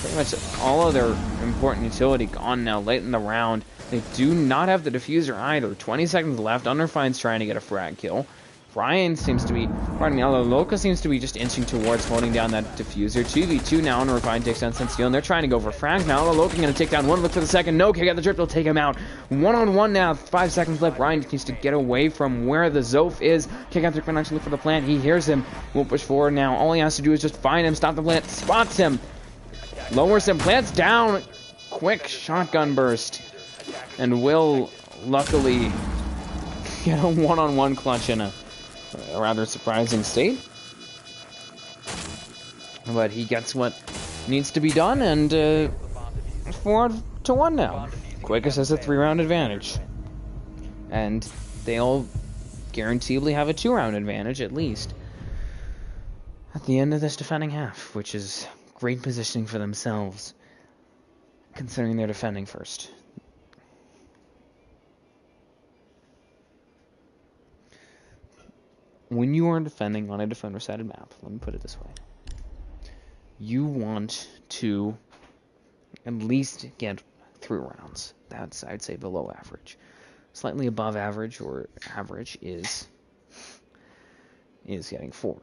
[SPEAKER 1] Pretty much all of their important utility gone now late in the round. They do not have the diffuser either. 20 seconds left. Unrefined's trying to get a frag kill. Brian seems to be, Loka seems to be just inching towards holding down that diffuser. 2v2 now, Unrefined takes down Sensiel, and they're trying to go for frags now. Loka going to take down one, look for the second. No, kick out the drip, they'll take him out. 1-on-1 now, 5 seconds left. Brian needs to get away from where the Zof is. Kick out the drip, actually look for the plant. He hears him, won't push forward now. All he has to do is just find him, stop the plant, spots him, lowers him, plants down. Quick shotgun burst, and will luckily get a 1-on-1 clutch in a rather surprising state, but he gets what needs to be done, and 4-1 now. Cuecos has a 3-round advantage, and they'll guaranteedly have a 2-round advantage at least. at the end of this defending half, which is great positioning for themselves, considering they're defending first. When you are defending on a defender-sided map, let me put it this way, you want to at least get 3 rounds. That's, I'd say, below average. Slightly above average, or average, is getting 4.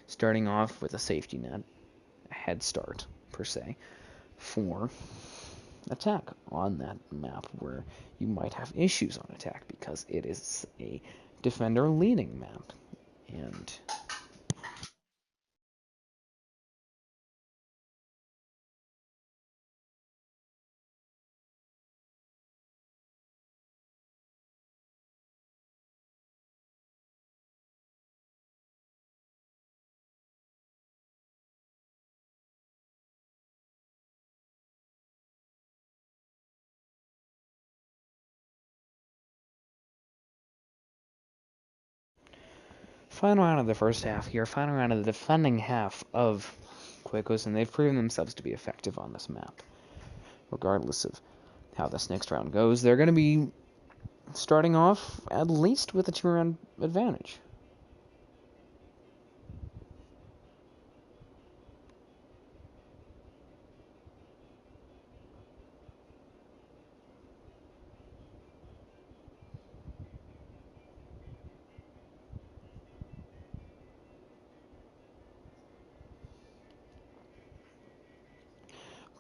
[SPEAKER 1] Starting off with a safety net, a head start, per se, for attack on that map where you might have issues on attack because it is a defender-leading map. And final round of the first half here, final round of the defending half of Cuecos, and they've proven themselves to be effective on this map. Regardless of how this next round goes, they're going to be starting off at least with a 2-round advantage.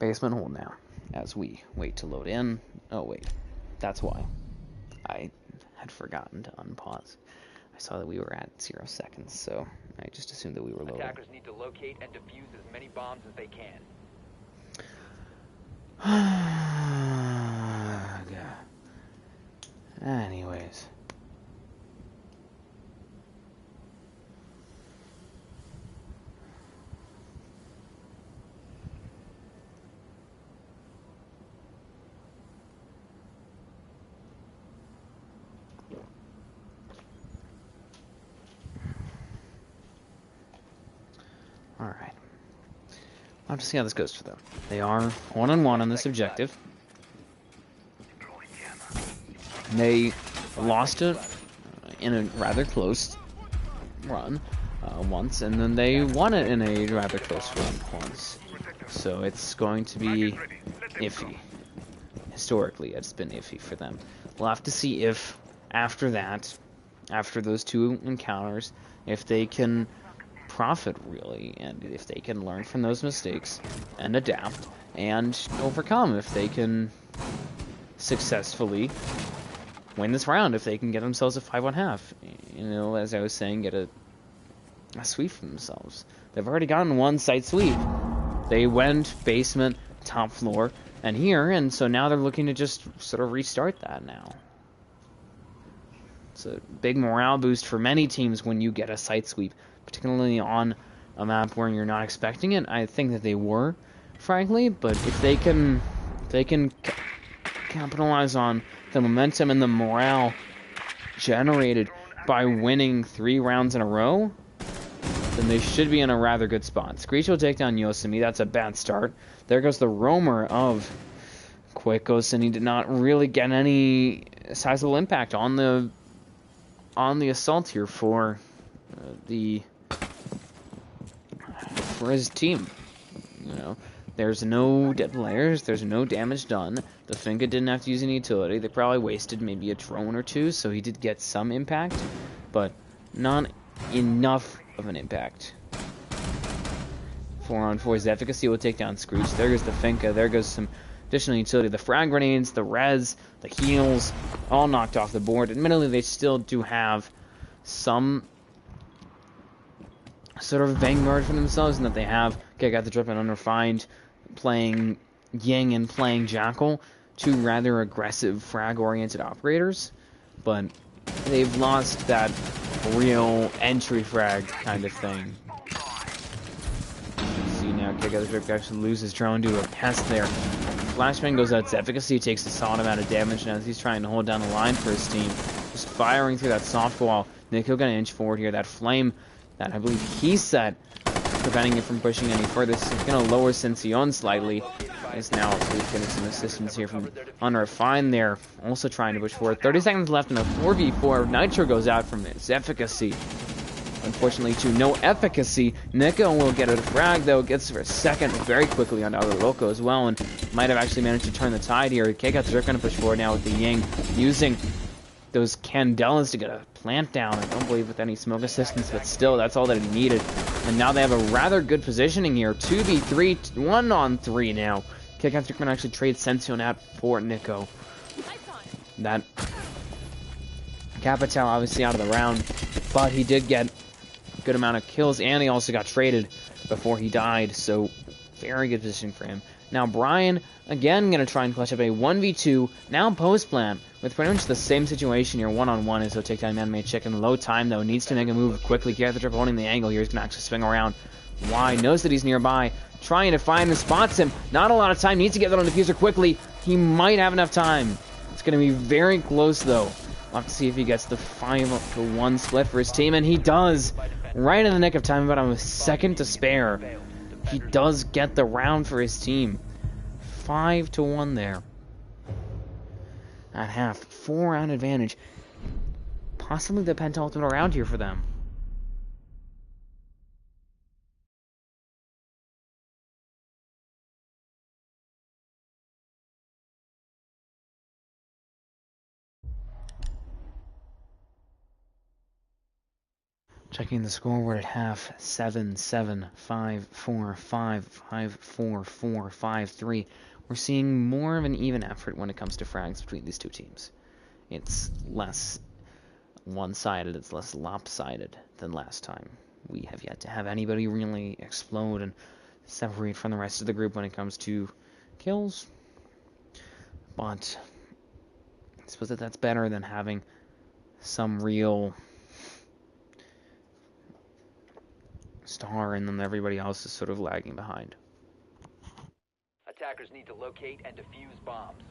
[SPEAKER 1] Basement hold now, as we wait to load in. Oh wait, that's why. I had forgotten to unpause. I saw that we were at 0 seconds, so I just assumed that we were loading.
[SPEAKER 2] Attackers need to locate and defuse as many bombs as they can.
[SPEAKER 1] Anyways. Alright. I'll have to see how this goes for them. They are 1-1 on this objective. They lost it in a rather close run once, and then they won it in a rather close run once. So it's going to be iffy. Historically, it's been iffy for them. We'll have to see if, after that, after those 2 encounters, if they can profit really, and if they can learn from those mistakes and adapt and overcome, if they can successfully win this round, if they can get themselves a 5-1 half. You know, as I was saying, get a sweep for themselves. They've already gotten 1 site sweep. They went basement, top floor, and here, and so now they're looking to just sort of restart that now. It's a big morale boost for many teams when you get a site sweep, particularly on a map where you're not expecting it. I think that they were, frankly, but if they can capitalize on the momentum and the morale generated by winning 3 rounds in a row, then they should be in a rather good spot. Screech will take down Yosemite. That's a bad start. There goes the roamer of Cuecos, and he did not really get any sizable impact on the assault here for his team. You know, there's no dead layers, there's no damage done. The Finka didn't have to use any utility. They probably wasted maybe a drone or 2, so he did get some impact, but not enough of an impact. 4-on-4's efficacy will take down Screech. There goes the Finka. There goes some additional utility. The frag grenades, the res, the heals, all knocked off the board. Admittedly, they still do have some sort of vanguard for themselves in that they have got the Drip and Unrefined playing Ying and playing Jackal, 2 rather aggressive frag-oriented operators, but they've lost that real entry frag kind of thing. See now, the Drip actually loses drone to a pest there. Flashbang goes out. Its efficacy takes a solid amount of damage now as he's trying to hold down the line for his team. Just firing through that soft wall. Nico got an inch forward here. That flame that I believe he set, preventing it from pushing any further. So it's going to lower Sension slightly. Is now getting some assistance here from Unrefined there, also trying to push forward. 30 seconds left in a 4v4. Nitro goes out from its efficacy. Unfortunately, to no efficacy. Nico will get a frag, though. Gets for a second very quickly on Outer Loco as well, and might have actually managed to turn the tide here. Cuecos are going to push forward now with the Ying, using those Candelas to get a plant down. I don't believe with any smoke assistance, but still, that's all that he needed. And now they have a rather good positioning here. 2v3, 1-on-3 now. Cuecos are going to actually trade Sension out for Nico. That Capital obviously out of the round, but he did get a good amount of kills, and he also got traded before he died, so very good position for him. Now Brian, again, going to try and clutch up a 1v2, now post-plan, with pretty much the same situation here, one-on-one, as he'll take down Man-Made Chicken. Low time, though, needs to make a move quickly. Get the trip holding the angle here, he's going to actually swing around wide, knows that he's nearby, trying to find and spots him. Not a lot of time, needs to get that on the diffuser quickly. He might have enough time. It's going to be very close, though. We'll have to see if he gets the 5-1 split for his team, and he does. Right in the nick of time, about a second to spare. He does get the round for his team. 5-1 there. At half, 4-round advantage. Possibly the penultimate round here for them. Checking the scoreboard at half, 7-7, 5-4, 5-5, 4-4, 5-3. We're seeing more of an even effort when it comes to frags between these two teams. It's less one-sided, it's less lopsided than last time. We have yet to have anybody really explode and separate from the rest of the group when it comes to kills. But I suppose that's better than having some real star and then everybody else is sort of lagging behind.
[SPEAKER 2] Attackers need to locate and defuse bombs.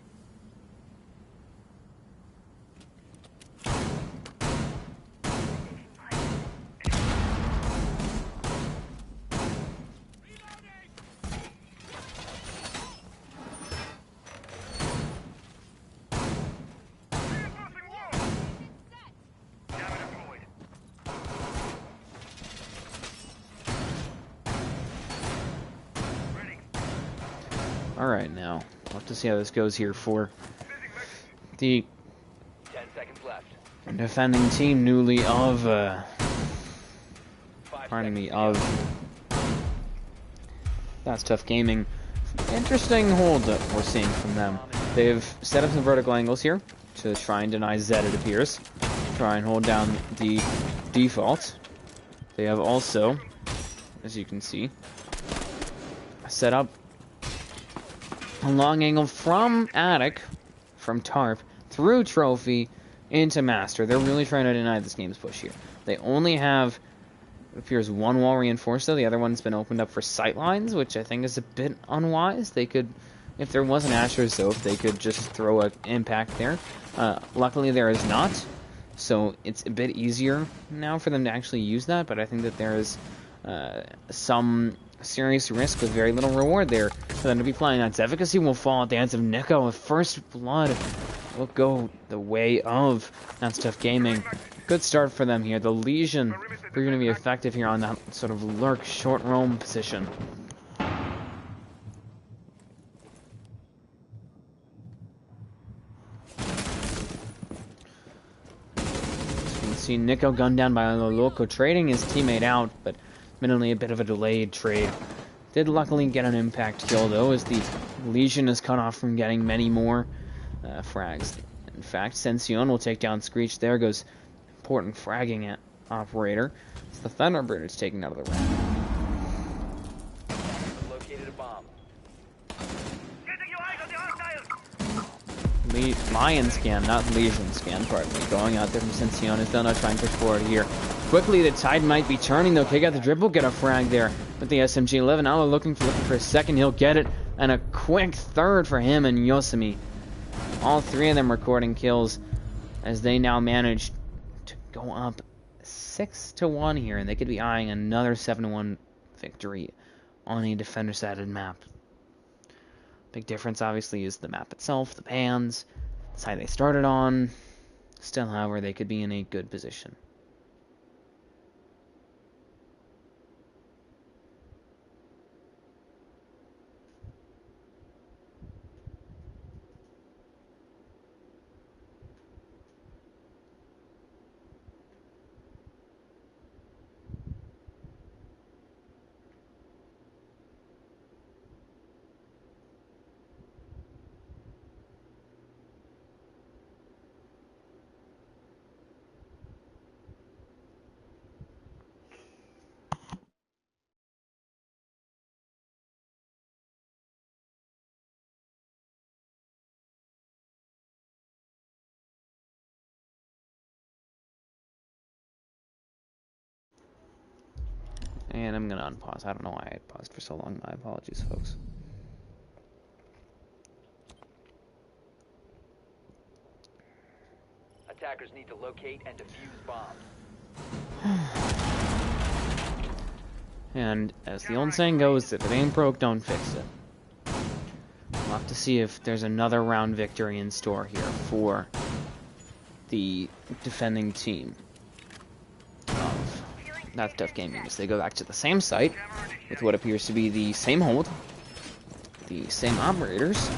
[SPEAKER 1] Alright, now, we'll have to see how this goes here for the
[SPEAKER 2] 10 seconds left.
[SPEAKER 1] defending team newly of, That's Tough Gaming. Interesting hold that we're seeing from them. They've set up some vertical angles here to try and deny Zed, it appears. Try and hold down the default. They have also, as you can see, set up a long angle from Attic, from Tarp, through Trophy, into Master. They're really trying to deny this game's push here. They only have, it appears, one wall reinforced, though. The other one's been opened up for sightlines, which I think is a bit unwise. They could, if there was an Asher Zope, they could just throw an impact there. Luckily, there is not, so it's a bit easier now for them to actually use that, but I think that there is some serious risk with very little reward there for them to be playing. That's efficacy will fall at the hands of Nico. With first blood will go the way of That's Tough Gaming. Good start for them here. The Legion are going to be effective here on that sort of lurk short roam position. As you can see, Nico gunned down by Loco, trading his teammate out, but minimally a bit of a delayed trade. Did luckily get an impact kill, though, as the Legion is cut off from getting many more frags. In fact, Sension will take down Screech. There goes important fragging operator. It's the Thunderbird is taken out of the round.
[SPEAKER 2] Located a bomb.
[SPEAKER 1] Lion scan, not Legion scan, pardon me. Going out there from Sension is still not trying to push forward here. Quickly, the tide might be turning, though. Kick out the dribble, get a frag there with the SMG-11. Now looking for a second. He'll get it, and a quick third for him and Yosemite. All three of them recording kills as they now manage to go up 6-1 here, and they could be eyeing another 7-1 victory on a defender-sided map. Big difference, obviously, is the map itself, the pans, the side they started on. Still, however, they could be in a good position. And I'm going to unpause. I don't know why I paused for so long. My apologies, folks.
[SPEAKER 2] Attackers need to locate and defuse bombs.
[SPEAKER 1] And as the old saying goes, if it ain't broke, don't fix it. We'll have to see if there's another round victory in store here for the defending team of That Stuff Gaming, as they go back to the same site with what appears to be the same hold, the same operators,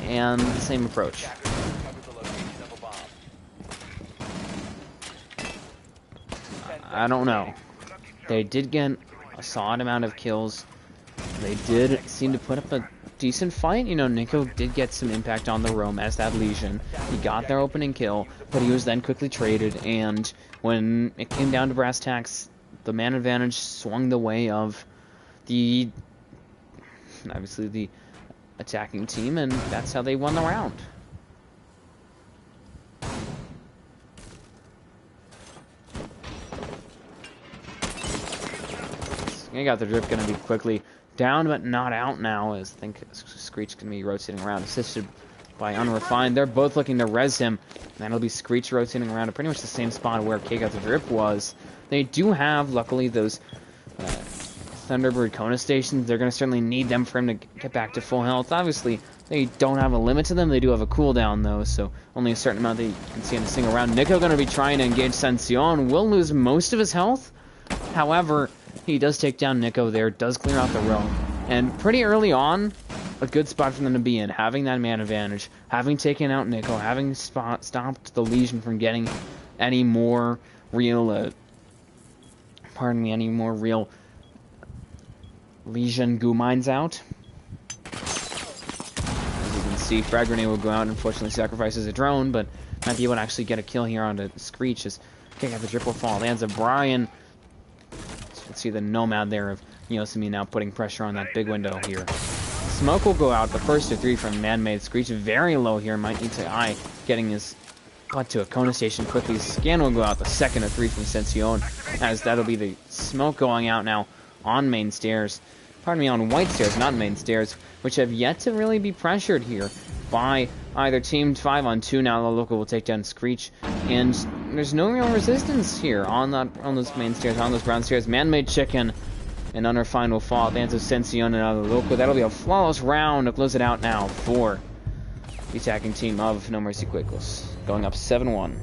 [SPEAKER 1] and the same approach. I don't know. They did get a solid amount of kills. They did seem to put up a decent fight. You know, Nico did get some impact on the roam as that Legion. He got their opening kill, but he was then quickly traded, and when it came down to brass tacks, the man advantage swung the way of the, obviously, the attacking team, and that's how they won the round. I got the drip going to be quickly down, but not out now, as I think Screech can be rotating around, assisted by Unrefined. They're both looking to res him, and it'll be Screech rotating around at pretty much the same spot where K got the drip was. They do have, luckily, those Thunderbird Kona stations. They're going to certainly need them for him to get back to full health. Obviously, they don't have a limit to them. They do have a cooldown, though, so only a certain amount that you can see in a single round. Nico going to be trying to engage Sension. Will lose most of his health. However, he does take down Nico there, does clear out the roam. And pretty early on, a good spot for them to be in, having that man advantage, having taken out Nico, having stopped the Legion from getting any more real, any more real Legion goo mines out. As you can see, Frag Grenade will go out, unfortunately sacrifices a drone, but might be able to actually get a kill here onto Screech as King at the triple fall. Lands a Brian. Let's see the Nomad there of Yosemite now putting pressure on that big window here. Smoke will go out. The first of 3 from Man-Made. Screech very low here. Might need to eye getting his butt to a Kona station quickly. Scan will go out. The second of 3 from Sension, as that'll be the smoke going out now on main stairs. Pardon me, on white stairs, not main stairs, which have yet to really be pressured here by either team. 5-on-2 now. The local will take down Screech, and there's no real resistance here on those main stairs, on those brown stairs. Man-Made Chicken and Unrefined will fall. Advance of Sension and the local. That'll be a flawless round to close it out now for the attacking team of NoMercy Cuecos, going up 7-1.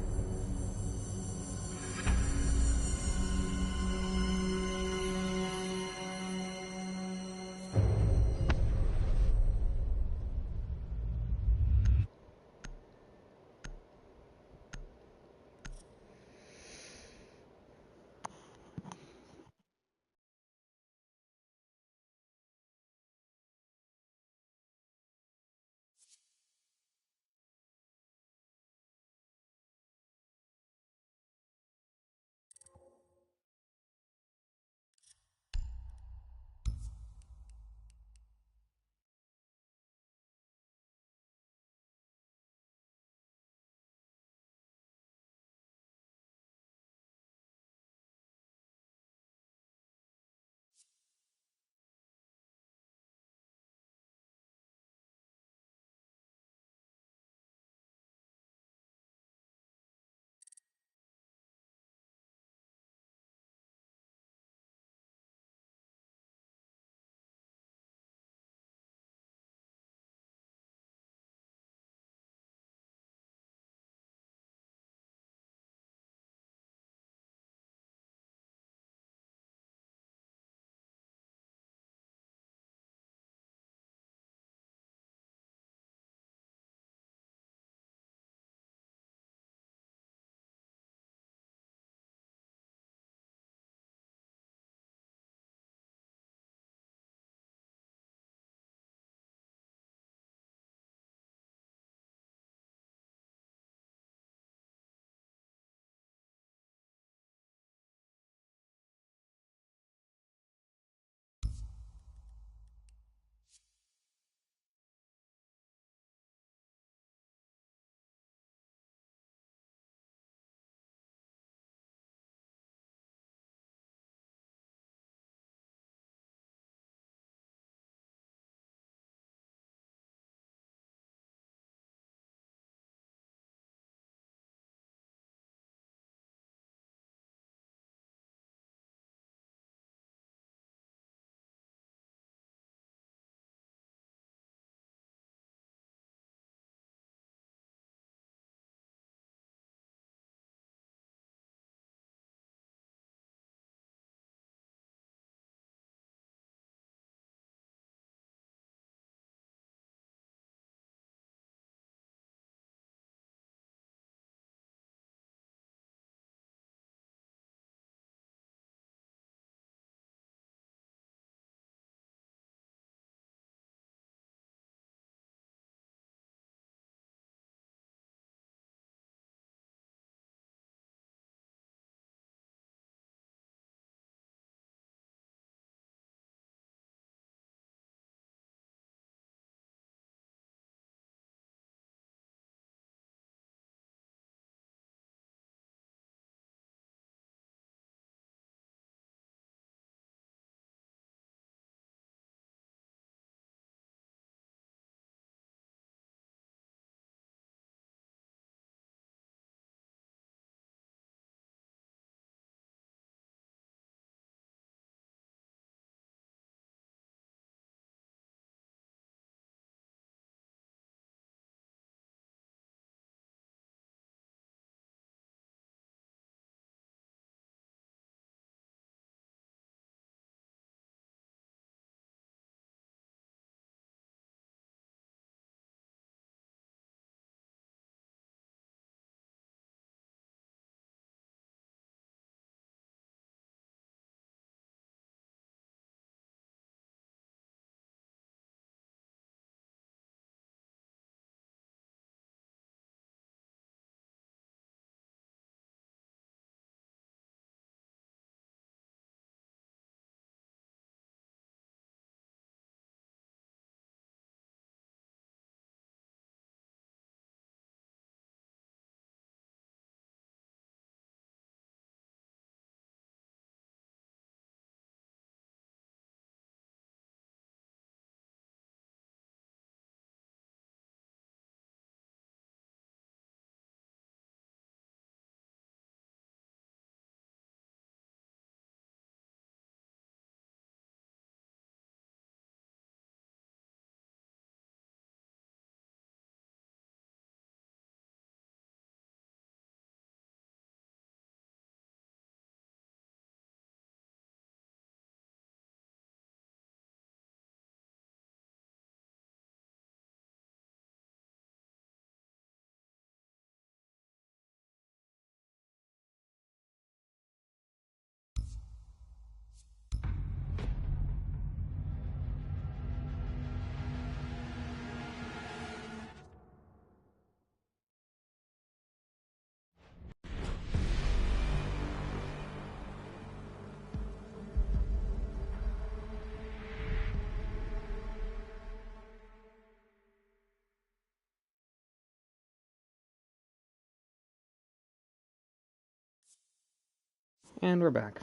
[SPEAKER 1] And we're back.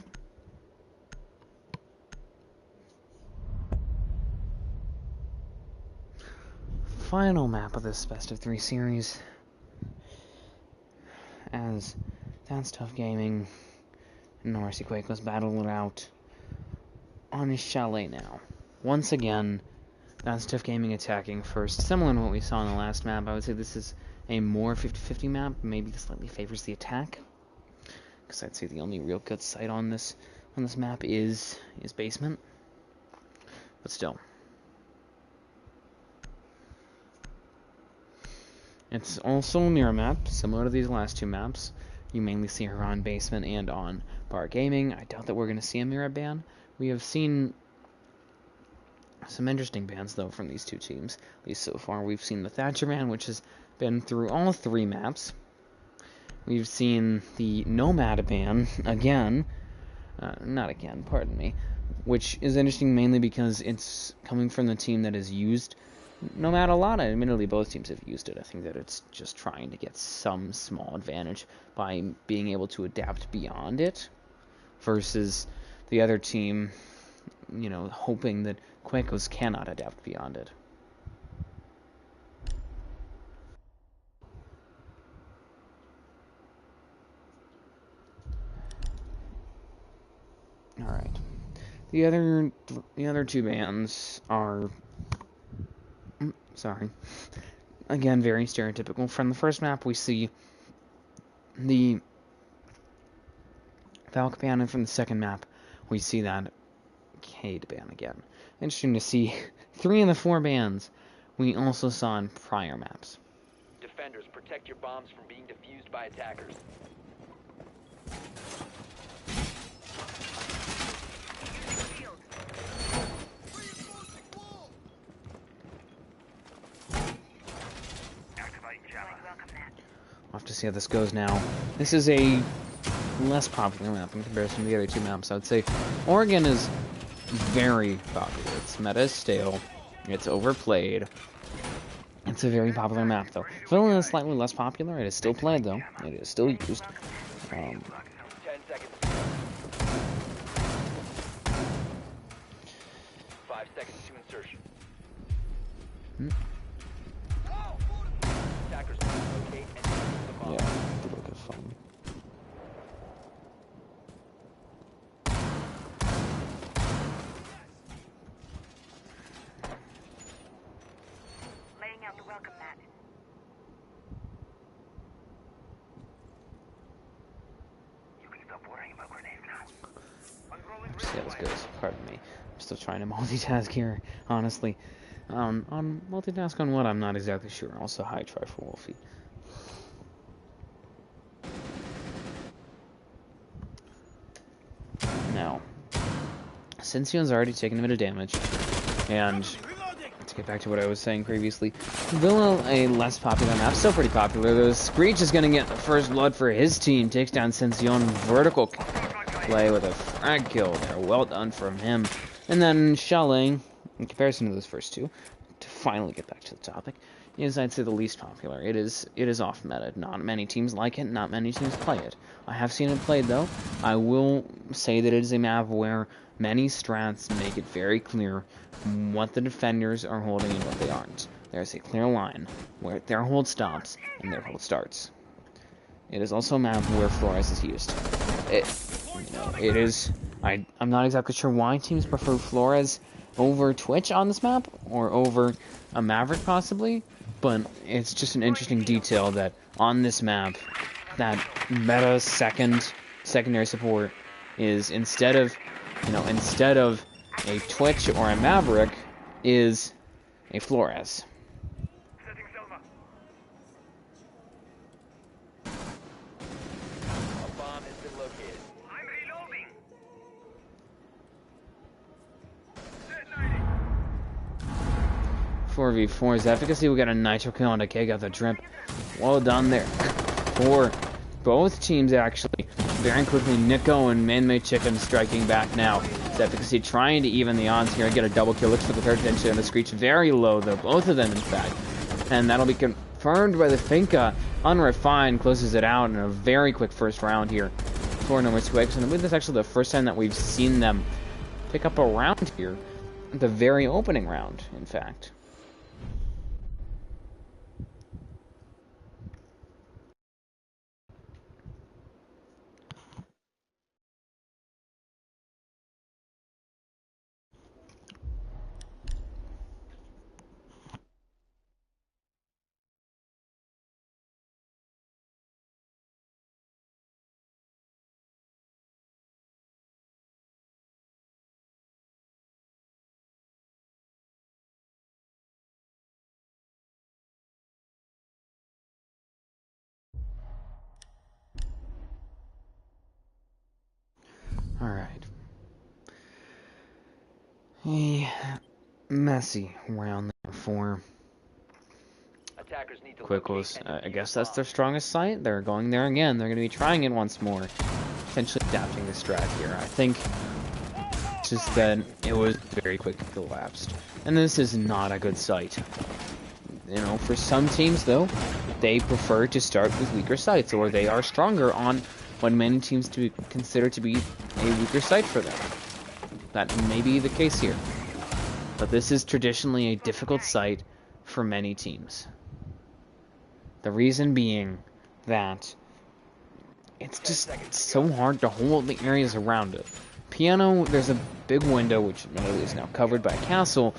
[SPEAKER 1] Final map of this best of 3 series. As That's Tough Gaming and NoMercy Cuecos battle it out on his chalet now. Once again, That's Tough Gaming attacking first. Similar to what we saw in the last map, I would say this is a more 50-50 map. Maybe slightly favors the attack. Because I'd say the only real good site on this map is basement. But still. It's also a mirror map, similar to these last 2 maps. You mainly see her on basement and on bar gaming. I doubt that we're going to see a mirror ban. We have seen some interesting bans, though, from these 2 teams. At least so far, we've seen the Thatcher ban, which has been through all 3 maps. We've seen the Nomad ban again. Not again, pardon me. Which is interesting mainly because it's coming from the team that has used Nomad a lot. Admittedly, both teams have used it. I think that it's just trying to get some small advantage by being able to adapt beyond it. Versus the other team, you know, hoping that Cuecos cannot adapt beyond it. Alright. The other 2 bans are... sorry. Again, very stereotypical. From the first map, we see the Valk ban, and from the second map, we see that Cade ban again. Interesting to see 3 in the 4 bans we also saw in prior maps.
[SPEAKER 2] Defenders, protect your bombs from being defused by attackers.
[SPEAKER 1] We'll have to see how this goes now. This is a less popular map in comparison to the other 2 maps. I would say Oregon is very popular. Its meta is stale. It's overplayed. It's a very popular map, though. Villa is slightly less popular. It is still played, though. It is still used.
[SPEAKER 2] 10 seconds. 5 seconds to insertion. Attackers locate and defuse the bomb.
[SPEAKER 1] Yeah, a little bit of fun.
[SPEAKER 4] Laying out the welcome mat.
[SPEAKER 3] You can stop worrying about grenades now.
[SPEAKER 1] Let's see how this goes. Pardon me. I'm still trying to multitask here, honestly. On multitask on what, I'm not exactly sure. Also, hi, try for Wolfie. Now, Cincion's already taken a bit of damage, and to get back to what I was saying previously, Villa, a less popular map, still pretty popular, though. Screech is going to get the first blood for his team, takes down Cincion, vertical play with a frag kill there, well done from him. And then Shelling, in comparison to those first 2, to finally get back to the topic, is, I'd say, the least popular. It is off meta. Not many teams like it, not many teams play it. I have seen it played, though. I will say that it is a map where many strats make it very clear what the defenders are holding and what they aren't. There's a clear line where their hold stops and their hold starts. It is also a map where Flores is used. It is... I'm not exactly sure why teams prefer Flores over Twitch on this map, or over a Maverick possibly, but it's just an interesting detail that on this map, that meta secondary support is instead of a Twitch or a Maverick, is a Flores.
[SPEAKER 3] Setting Selma.
[SPEAKER 2] A bomb has been located.
[SPEAKER 3] I'm reloading.
[SPEAKER 1] 4v4's efficacy. We got a nitro kill on Decay, got the drip. Well done there for both teams, actually. Very quickly, Nico and Man-Made Chicken striking back now. His efficacy trying to even the odds here. Get a double kill. Looks for the third potentially on the Screech. Very low, though. Both of them, in fact. And that'll be confirmed by the Finca. Unrefined closes it out in a very quick first round here. for NoMercy Cuecos, and I believe this is actually the first time that we've seen them pick up a round here. The very opening round, in fact. Alright. A messy round there for
[SPEAKER 2] Attackers need to
[SPEAKER 1] Cuecos.
[SPEAKER 2] locate and
[SPEAKER 1] I guess
[SPEAKER 2] defuse
[SPEAKER 1] that's their
[SPEAKER 2] bombs.
[SPEAKER 1] strongest site. They're going there again. They're going to be trying it once more. Potentially adapting the strat here. I think just that it was very quickly collapsed. And this is not a good site. You know, for some teams, though, they prefer to start with weaker sites, or they are stronger on what many teams to consider to be a weaker site for them. That may be the case here. But this is traditionally a difficult site for many teams. The reason being that it's just so hard to hold the areas around it. Piano, there's a big window, which admittedly is now covered by a castle,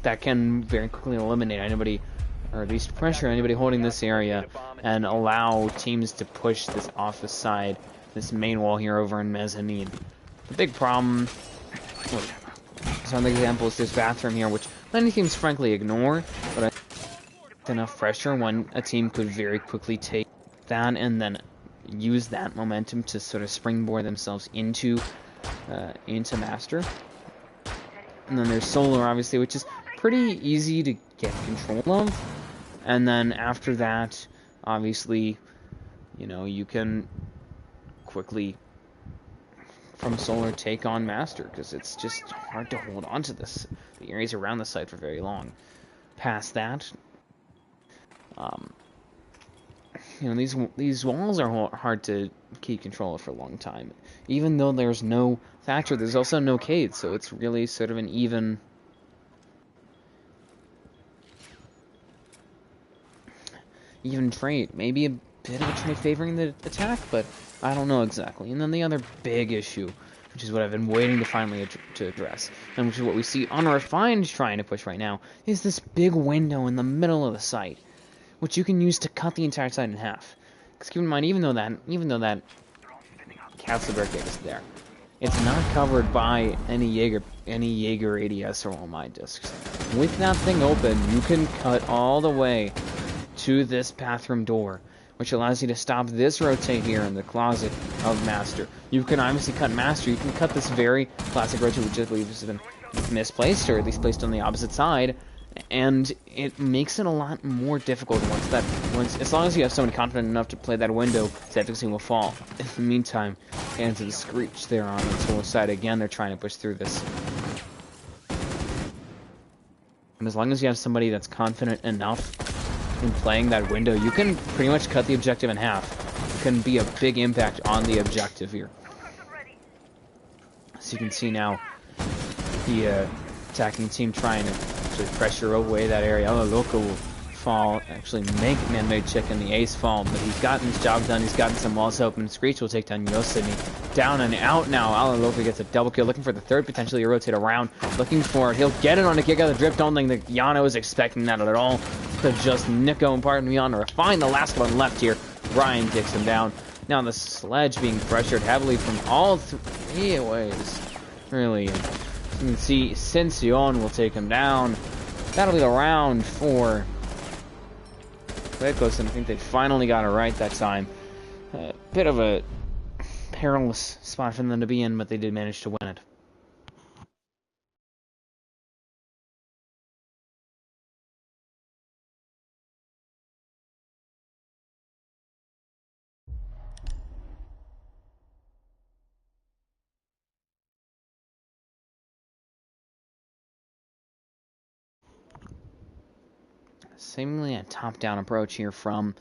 [SPEAKER 1] that can very quickly eliminate anybody, or at least pressure anybody holding this area, and allow teams to push this off the side, this main wall here over in mezzanine. The big problem, some examples, this bathroom here, which many teams frankly ignore, but I think enough pressure when a team could very quickly take that and then use that momentum to sort of springboard themselves into Master. And then there's Solar, obviously, which is pretty easy to get control of. And then after that, obviously, you know, you can quickly, from Solar, take on Master, because it's just hard to hold on to the areas around the site for very long. Past that, you know, these walls are hard to keep control of for a long time. Even though there's no Thatcher, there's also no Cade, so it's really sort of an even trade. Maybe a bit of a trade favoring the attack, but I don't know exactly. And then the other big issue, which is what I've been waiting to finally to address, and which is what we see Unrefined trying to push right now, is this big window in the middle of the site, which you can use to cut the entire site in half. Because keep in mind, even though that Castle Barricade is there, it's not covered by any Jaeger ADS or All Might discs. With that thing open, you can cut all the way to this bathroom door, which allows you to stop this rotate here in the closet of Master. You can obviously cut Master. You can cut this very classic rotate, which I believe has been misplaced, or at least placed on the opposite side, and it makes it a lot more difficult as long as you have someone confident enough to play that window, the efficacy will fall. In the meantime, hands of the Screech there on the Solar side. Again, they're trying to push through this. And as long as you have somebody that's confident enough in playing that window, you can pretty much cut the objective in half. It can be a big impact on the objective here. As you can see now, the attacking team trying to actually pressure away that area. Loco will fall, actually make Man-Made Chicken the ace fall, but he's gotten his job done. He's gotten some walls open. Screech will take down Yosemite. Down and out now. Loco gets a double kill, looking for the third, potentially a rotate around, looking for it. He'll get it on a kick out of the drip. Don't think that Yano is expecting that at all. To just Nico and pardon me on to refine the last one left here. Ryan takes him down. Now the sledge being pressured heavily from all three ways. Really, you can see Sension will take him down. That'll be the round for Cuecos, and I think they finally got it right that time. A bit of a perilous spot for them to be in, but they did manage to win it. Seemingly a top-down approach here from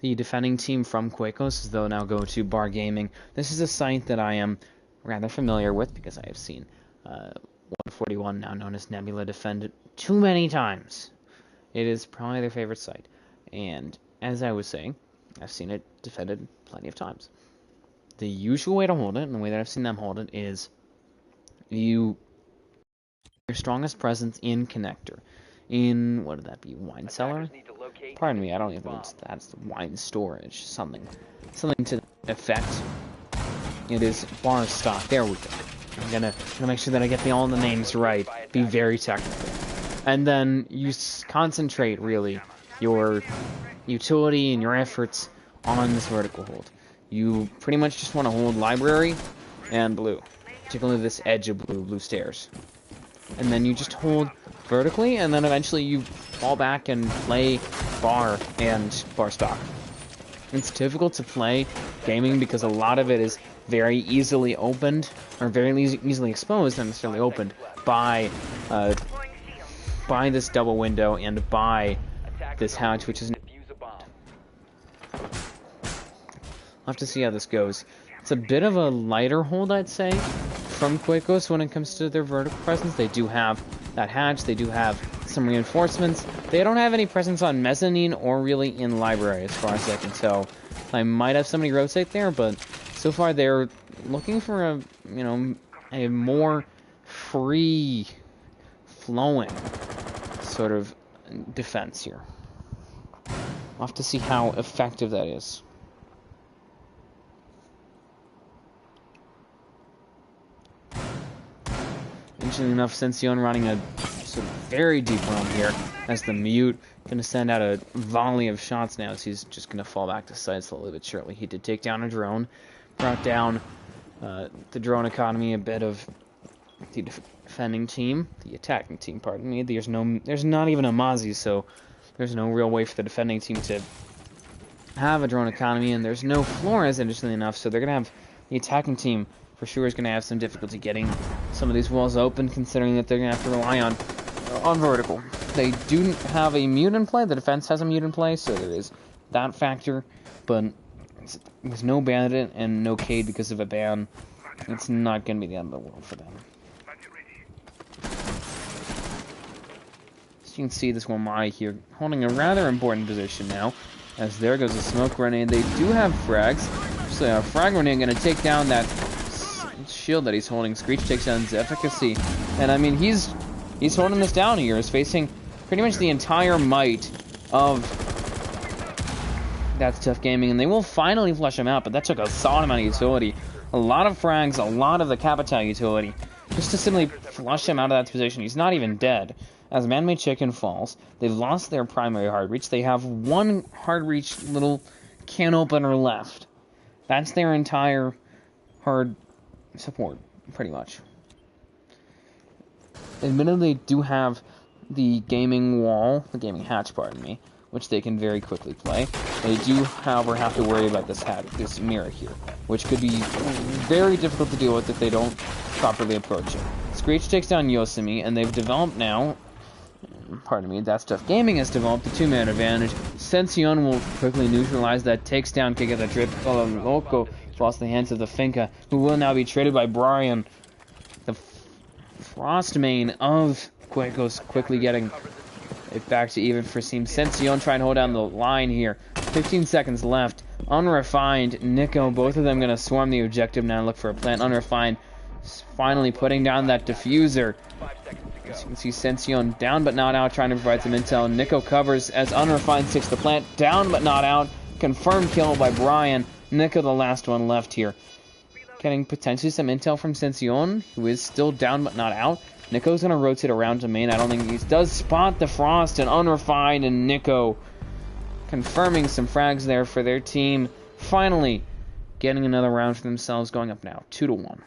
[SPEAKER 1] the defending team from Cuecos, as they'll now go to Bar Gaming. This is a site that I am rather familiar with because I have seen 141, now known as Nebula, defended too many times. It is probably their favorite site. And as I was saying, I've seen it defended plenty of times. The usual way to hold it, and the way that I've seen them hold it, is your strongest presence in connector. In, what would that be, wine cellar? Pardon me, I don't even know if that's wine storage. Something to that effect. It is bar stock. There we go. I'm gonna make sure that I get all the names right. Be very technical. And then you concentrate, really, your utility and your efforts on this vertical hold. You pretty much just want to hold library and blue. Particularly this edge of blue stairs. And then you just hold vertically, and then eventually you fall back and play bar and bar stock. It's difficult to play gaming because a lot of it is very easily opened, or very easily exposed, not necessarily opened, by this double window and by this hatch, which is... I'll have to see how this goes. It's a bit of a lighter hold, I'd say, from Cuecos when it comes to their vertical presence. They do have that hatch, they do have some reinforcements. They don't have any presence on mezzanine or really in library, as far as I can tell. I might have somebody rotate there, but so far they're looking for a more free-flowing sort of defense here. We'll have to see how effective that is. Interestingly enough, Sension running a sort of very deep roam here as the mute gonna send out a volley of shots now as he's just gonna fall back to side slowly but surely. He did take down a drone, brought down the drone economy a bit of the defending team, the attacking team, pardon me. There's not even a Mozzie, so there's no real way for the defending team to have a drone economy, and there's no Flores, interestingly enough, so they're gonna have the attacking team for sure is going to have some difficulty getting some of these walls open, considering that they're going to have to rely on vertical. They do have a mute in play. The defense has a mute in play, so there is that factor. But with no bandit and no Cade because of a ban, it's not going to be the end of the world for them. As you can see, this Wamai here holding a rather important position now. As there goes a smoke grenade. They do have frags. So a frag grenade going to take down that shield that he's holding. Screech takes down his efficacy, and I mean he's holding this down here. He's facing pretty much the entire might of That's Tough Gaming, and they will finally flush him out, but that took a solid amount of utility, a lot of frags, a lot of the Capital utility, just to simply flush him out of that position. He's not even dead. As Man-Made Chicken falls, they've lost their primary hard reach. They have one hard reach little can opener left. That's their entire hard support, pretty much. Admittedly, they do have the gaming wall, the gaming hatch, pardon me, which they can very quickly play. They do, however, have to worry about this mirror here, which could be very difficult to deal with if they don't properly approach it. Screech takes down Yosemite, and they've developed now, pardon me, That's Tough Gaming has developed the two-man advantage. Sension will quickly neutralize that, takes down Kick at the Trip, Loco falls in the hands of the Finca, who will now be traded by Brian. The Frostmane of Cuecos quickly getting it back to even for Seam. Sension trying to hold down the line here. 15 seconds left. Unrefined, Nico, both of them going to swarm the objective now and look for a plant. Unrefined finally putting down that diffuser. As you can see, Sension down but not out, trying to provide some intel. Nico covers as Unrefined takes the plant. Down but not out. Confirmed kill by Brian. Nico, the last one left here. Getting potentially some intel from Sension, who is still down but not out. Nico's going to rotate around to main. I don't think he does spot the Frost, and Unrefined and Nico confirming some frags there for their team. Finally getting another round for themselves, going up now 2-1.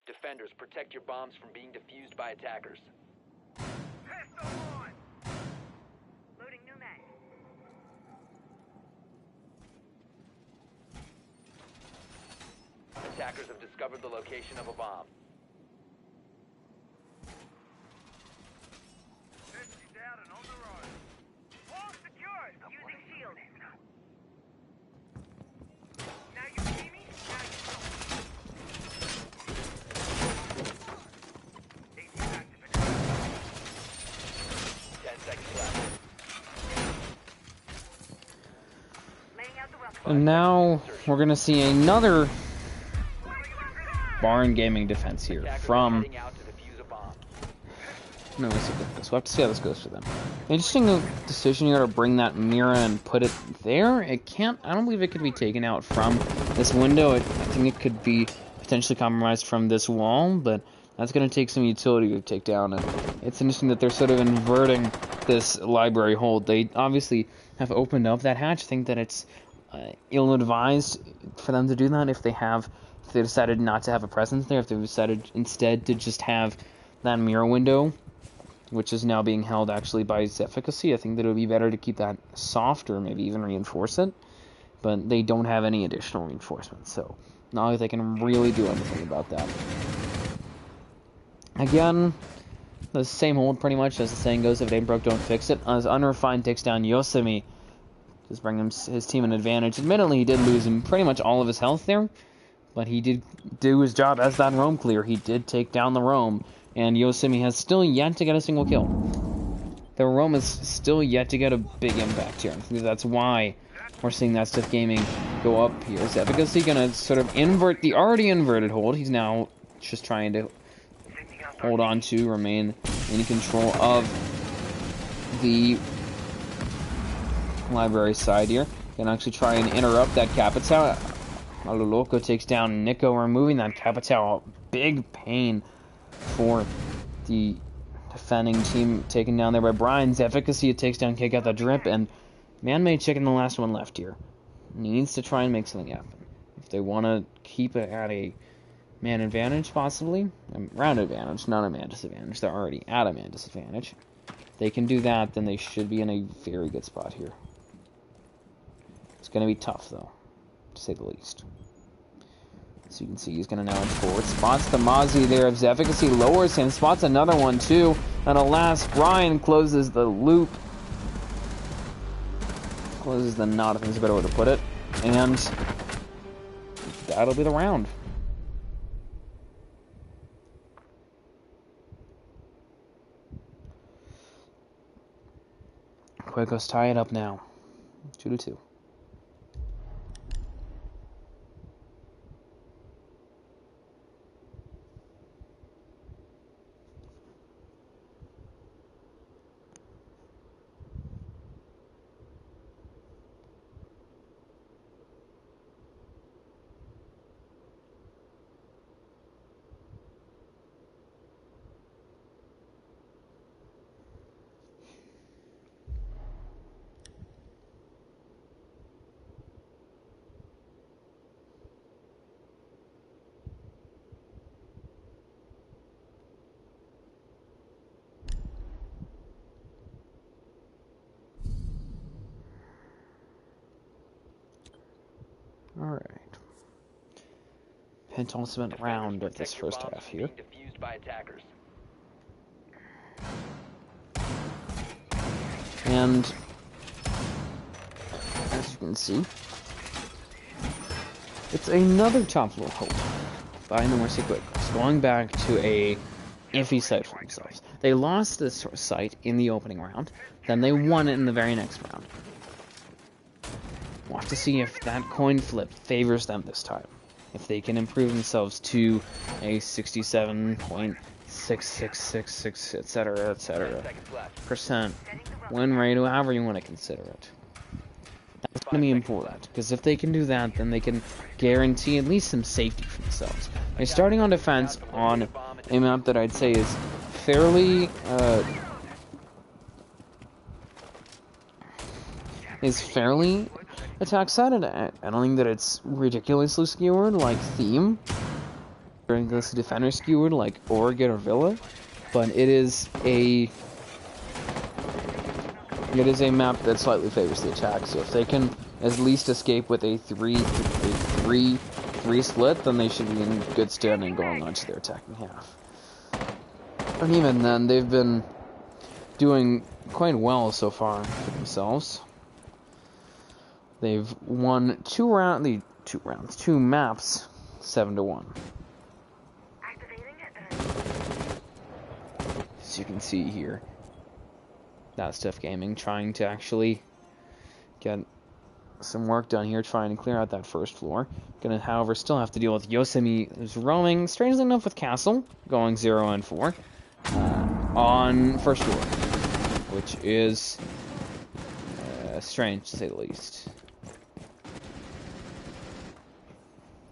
[SPEAKER 2] Defenders, protect your bombs from being defused by attackers.
[SPEAKER 3] Pistol on! Loading new mag.
[SPEAKER 2] Attackers have discovered the location of a bomb.
[SPEAKER 3] Safety's out and on the road. Wall secured! Using shield. Now you see me? Now you don't. AT activated.
[SPEAKER 2] 10 seconds left.
[SPEAKER 3] Laying out the welcome.
[SPEAKER 1] And now we're gonna see another barn gaming defense here
[SPEAKER 2] Attackers are
[SPEAKER 1] from
[SPEAKER 2] heading out to defuse a bomb.
[SPEAKER 1] NoMercy. So we'll have to see how this goes for them. Interesting decision here to bring that mirror and put it there. It can't. I don't believe it could be taken out from this window. I think it could be potentially compromised from this wall, but that's going to take some utility to take down. And it's interesting that they're sort of inverting this library hold. They obviously have opened up that hatch. I think that it's ill-advised for them to do that if they decided not to have a presence there, if they decided instead to just have that mirror window, which is now being held actually by its efficacy. I think that it would be better to keep that soft or maybe even reinforce it, but they don't have any additional reinforcements, so not like they can really do anything about that. Again, the same hold pretty much, as the saying goes, if it ain't broke, don't fix it. As Unrefined takes down Yosemite, just bring his team an advantage. Admittedly, he did lose him pretty much all of his health there, but he did do his job as that roam clear. He did take down the roam, and Yosemite has still yet to get a single kill. The roam is still yet to get a big impact here. I think that's why we're seeing that stuff gaming go up here. Is efficacy going to sort of invert the already inverted hold? He's now just trying to hold on to, remain in control of the library side here. Can actually try and interrupt that Capital. Maluloko takes down Nico, removing that Capital. Big pain for the defending team, taken down there by Brian's efficacy. It takes down Kick Out the Drip, and Man-Made Chicken, the last one left here, needs to try and make something happen. If they want to keep it at a man advantage, possibly, a round advantage, not a man disadvantage. They're already at a man disadvantage. If they can do that, then they should be in a very good spot here. It's going to be tough, though, to say the least. So you can see he's going to now inch forward. Spots the Mozzie there. His efficacy lowers him. Spots another one, too. And alas, Brian closes the loop. Closes the knot, I think is a better way to put it. And that'll be the round. Cuecos tie it up now. 2-2. Alright. Penultimate round of this first half here.
[SPEAKER 2] Defused by attackers.
[SPEAKER 1] And as you can see, it's another top floor hold by NoMercy Cuecos, going back to a iffy site for themselves. They lost this site in the opening round, then they won it in the very next round. Watch to see if that coin flip favors them this time. If they can improve themselves to a 67.6666, etc., percent win rate, however you want to consider it. That's going to be important, because if they can do that, then they can guarantee at least some safety for themselves. They're starting on defense on a map that I'd say is fairly attack sided. I don't think that it's ridiculously skewered like theme, ridiculously defender skewered like Oregon or Villa, but it is a map that slightly favors the attack. So if they can at least escape with a 3-3 split, then they should be in good standing going on to their attacking half. And even then, they've been doing quite well so far for themselves. They've won two maps, 7-1. As you can see here, That Stuff Gaming trying to actually get some work done here, trying to clear out that first floor. Gonna, however, still have to deal with Yosemite, who's roaming, strangely enough, with Castle, going 0-4 on first floor, which is strange to say the least.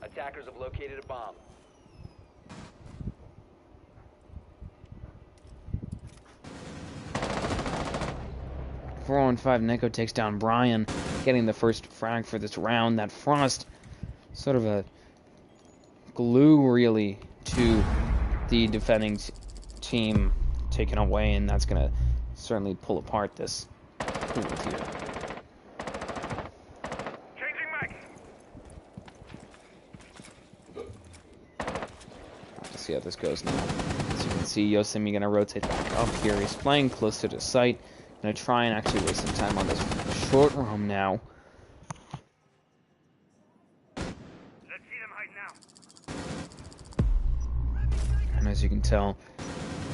[SPEAKER 2] Attackers have located a bomb.
[SPEAKER 1] On 5, Nico takes down Brian, getting the first frag for this round. That Frost, sort of a glue, really, to the defending team taken away, and that's going to certainly pull apart this pool here.
[SPEAKER 3] Changing mag.
[SPEAKER 1] Let's see how this goes now. As you can see, Yosemite going to rotate back up here. He's playing closer to sight. Gonna try and actually waste some time on this short roam now.
[SPEAKER 3] Let's see them hide now.
[SPEAKER 1] And as you can tell,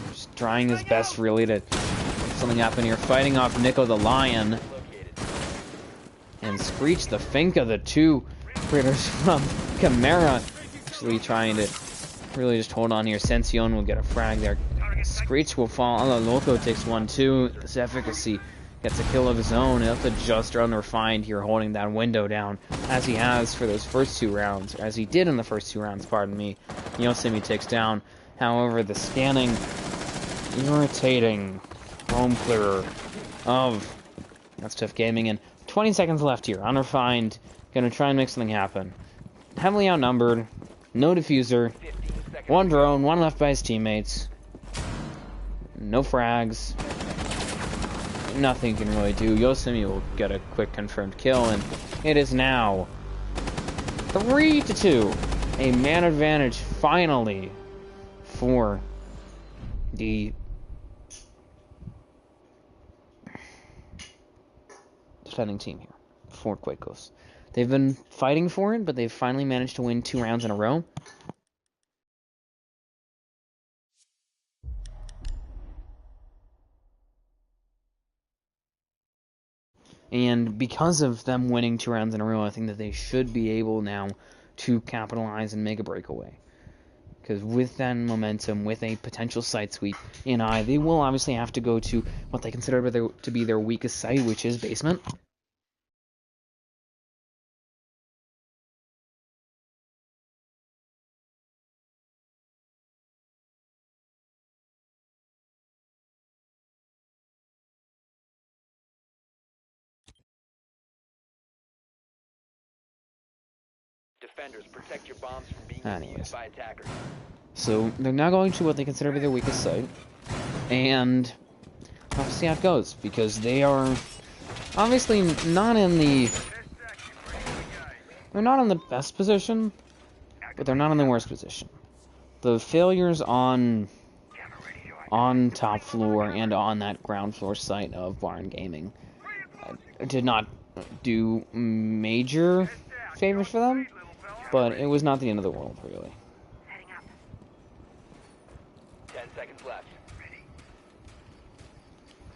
[SPEAKER 1] just trying his best really to make something happen here. Fighting off Nico the Lion. And Screech the Finka, the two critters from Chimera. Actually trying to really just hold on here. Sension will get a frag there. Screech will fall. Loco takes 1-2. This efficacy gets a kill of his own. He'll have to just run refined here, holding that window down as he has for those first 2 rounds, or as he did in the first 2 rounds, pardon me. Yosemite takes down. However, the scanning, irritating roam clearer of That Stuff Gaming, and 20 seconds left here. Unrefined, gonna try and make something happen. Heavily outnumbered, no diffuser, 1 drone, 1 left by his teammates. No frags. Nothing you can really do. Yosemite will get a quick confirmed kill, and it is now 3-2. A man advantage finally for the defending team here for Cuecos. They've been fighting for it, but they've finally managed to win 2 rounds in a row. And because of them winning 2 rounds in a row, I think that they should be able now to capitalize and make a breakaway. Because with that momentum, with a potential site sweep in eye, they will obviously have to go to what they consider to be their weakest site, which is basement.
[SPEAKER 2] Defenders, protect your bombs from being
[SPEAKER 1] Anyways.
[SPEAKER 2] used by attackers.
[SPEAKER 1] So they're now going to what they consider to be their weakest site. And we'll have to see how it goes, because they are obviously not in the... They're not in the best position, but they're not in the worst position. The failures on top floor and on that ground floor site of Barn Gaming did not do major favors for them, but it was not the end of the world, really.
[SPEAKER 3] Heading up.
[SPEAKER 2] 10 seconds left.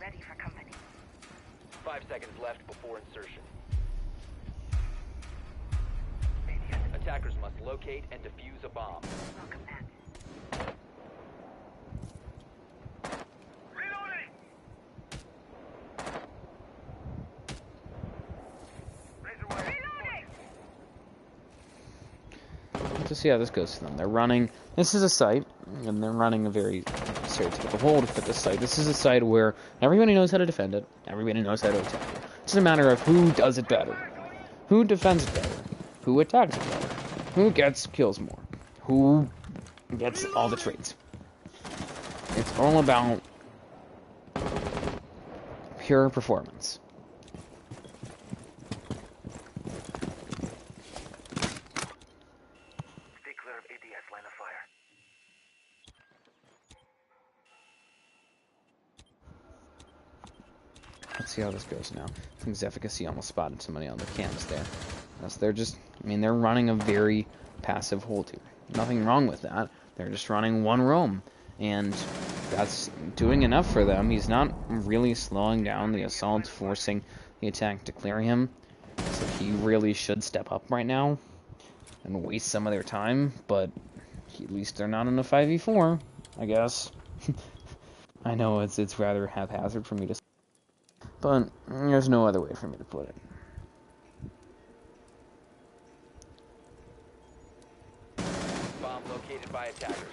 [SPEAKER 3] Ready for company.
[SPEAKER 2] 5 seconds left before insertion. Attackers must locate and defuse a bomb.
[SPEAKER 3] Welcome back. Reloading. Razor wire. Reloading.
[SPEAKER 1] To see how this goes for them. They're running... This is a site, and they're running a very stereotypical hold for this site. This is a site where everybody knows how to defend it, everybody knows how to attack it. It's a matter of who does it better, who defends it better, who attacks it better, who gets kills more, who gets all the trades. It's all about pure performance.
[SPEAKER 3] Stay clear of ADS line of fire.
[SPEAKER 1] Let's see how this goes now. I think Efficacy almost spotted somebody on the camps there. Yes, they're just, I mean, they're running a very passive hold here. Nothing wrong with that. They're just running one roam, and that's doing enough for them. He's not really slowing down the assault, forcing the attack to clear him. So he really should step up right now and waste some of their time, but at least they're not in a 5v4, I guess. I know it's rather haphazard for me to say, but there's no other way for me to put it.
[SPEAKER 2] Bomb located by attackers.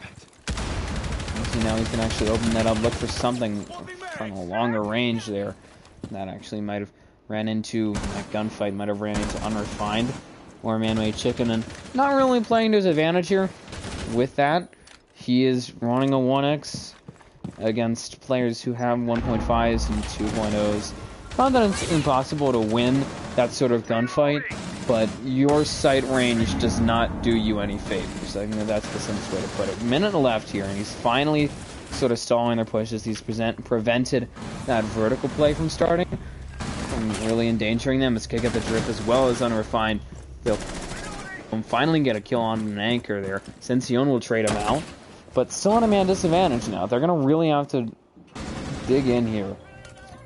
[SPEAKER 1] See, now he can actually open that up, look for something from a longer range there. That actually might have ran into, that gunfight might have ran into Unrefined or Man-Made Chicken, and not really playing to his advantage here with that. He is running a 1x against players who have 1.5s and 2.0s. Not that it's impossible to win that sort of gunfight, but your sight range does not do you any favors. I think that's the simplest way to put it. Minute left here, and he's finally sort of stalling their pushes. He's prevented that vertical play from starting, from really endangering them. His kick at the drip as well as Unrefined. They'll finally get a kill on an anchor there. Sension will trade him out, but still at a man disadvantage now. They're going to really have to dig in here.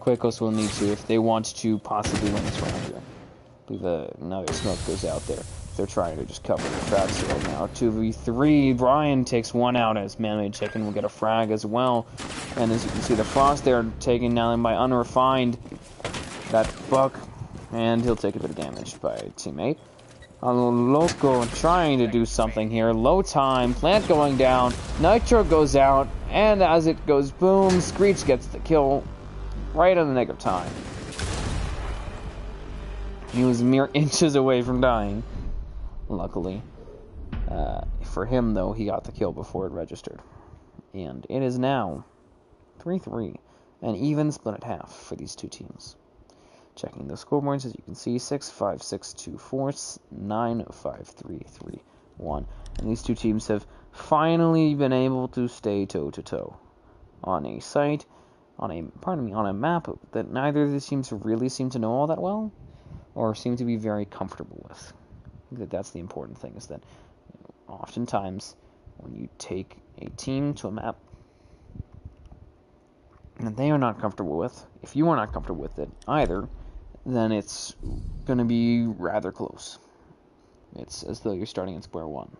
[SPEAKER 1] Cuecos will need to if they want to possibly win this round here. I believe another smoke goes out there. They're trying to just cover the tracks right now. 2v3. Brian takes one out as Man-Made Chicken will get a frag as well. And as you can see, the Frost there taken down by Unrefined. That buck. And he'll take a bit of damage by a teammate. Loco trying to do something here. Low time. Plant going down. Nitro goes out. And as it goes boom, Screech gets the kill right in the nick of time. He was mere inches away from dying. Luckily. For him, though, he got the kill before it registered. And it is now 3-3. An even split at half for these two teams. Checking the scoreboards, as you can see, 6-5, 6-2, 4-9, 5-3, 3-1. And these two teams have finally been able to stay toe-to-toe on a site, on a map that neither of these teams really seem to know all that well, or seem to be very comfortable with. I think that's the important thing, is that oftentimes when you take a team to a map that they are not comfortable with, if you are not comfortable with it either, then it's going to be rather close. It's as though you're starting at square one.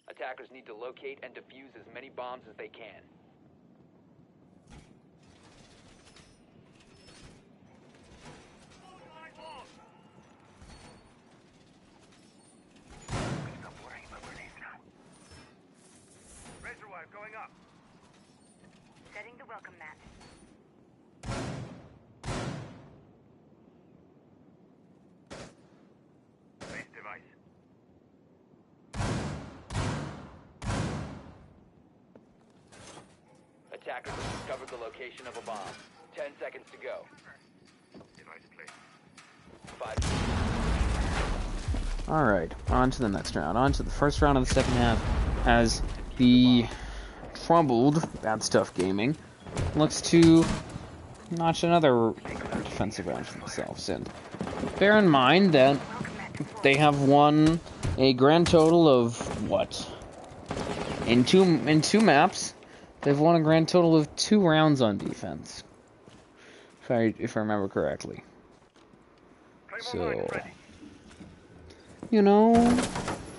[SPEAKER 2] Attackers need to locate and defuse as many bombs as they can.
[SPEAKER 3] Stop worrying about grenades now. Razor wire going up.
[SPEAKER 4] Setting the welcome mat.
[SPEAKER 3] Base device.
[SPEAKER 2] Attackers have discovered the location of a bomb. 10 seconds to go.
[SPEAKER 3] Device placed.
[SPEAKER 2] 5.
[SPEAKER 1] Alright, on to the next round. On to the first round of the second half, as the troubled Bad Stuff Gaming looks to notch another defensive round for themselves. And bear in mind that they have won a grand total of what? In two maps, they've won a grand total of 2 rounds on defense, if I remember correctly. So, you know,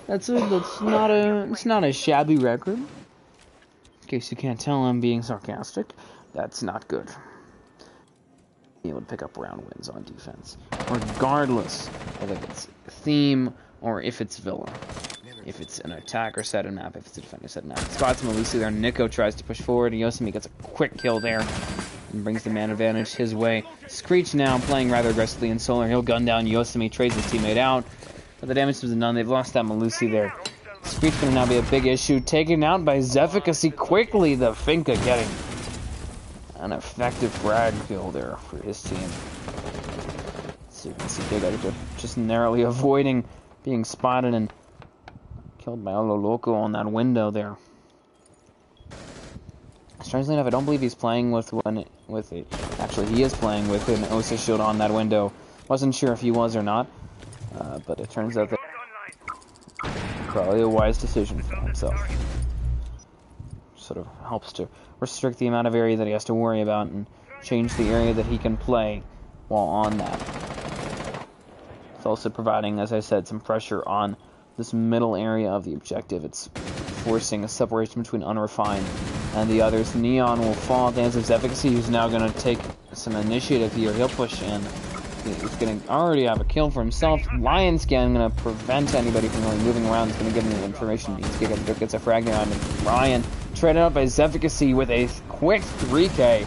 [SPEAKER 1] it's not a shabby record. In case you can't tell, I'm being sarcastic. That's not good. be able to pick up round wins on defense, regardless of if it's theme or if it's Villa. If it's an attacker set of map, if it's a defender set of map. Spots Melusi there. Nico tries to push forward, and Yosemite gets a quick kill there and brings the man advantage his way. Screech now playing rather aggressively in Solar. He'll gun down Yosemite, trades his teammate out, but the damage was none. They've lost that Melusi there. Screech going to now be a big issue. Taken out by Zefficacy quickly. The Finka getting an effective frag kill there for his team. So you can see Big Editor just narrowly avoiding being spotted and killed by Olo Loco on that window there. Strangely enough, I don't believe he's playing actually, he is playing with an Osa shield on that window. Wasn't sure if he was or not, but it turns out that probably a wise decision for himself. Sort of helps to restrict the amount of area that he has to worry about and change the area that he can play while on that. It's also providing, as I said, some pressure on this middle area of the objective. It's forcing a separation between Unrefined and the others. Neon will fall at the hands of Efficacy, who's now going to take some initiative here. He'll push in. He's going to already have a kill for himself. Lion Scan going to prevent anybody from really moving around. It's going to give him the information he needs. Gets a frag down. Ryan traded up by Efficacy with a quick 3K.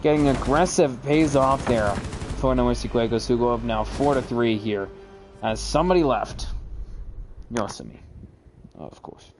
[SPEAKER 1] Getting aggressive pays off there for NoMercy Cuecos, who go up now 4-3 here. As somebody left. Yosemite, of course.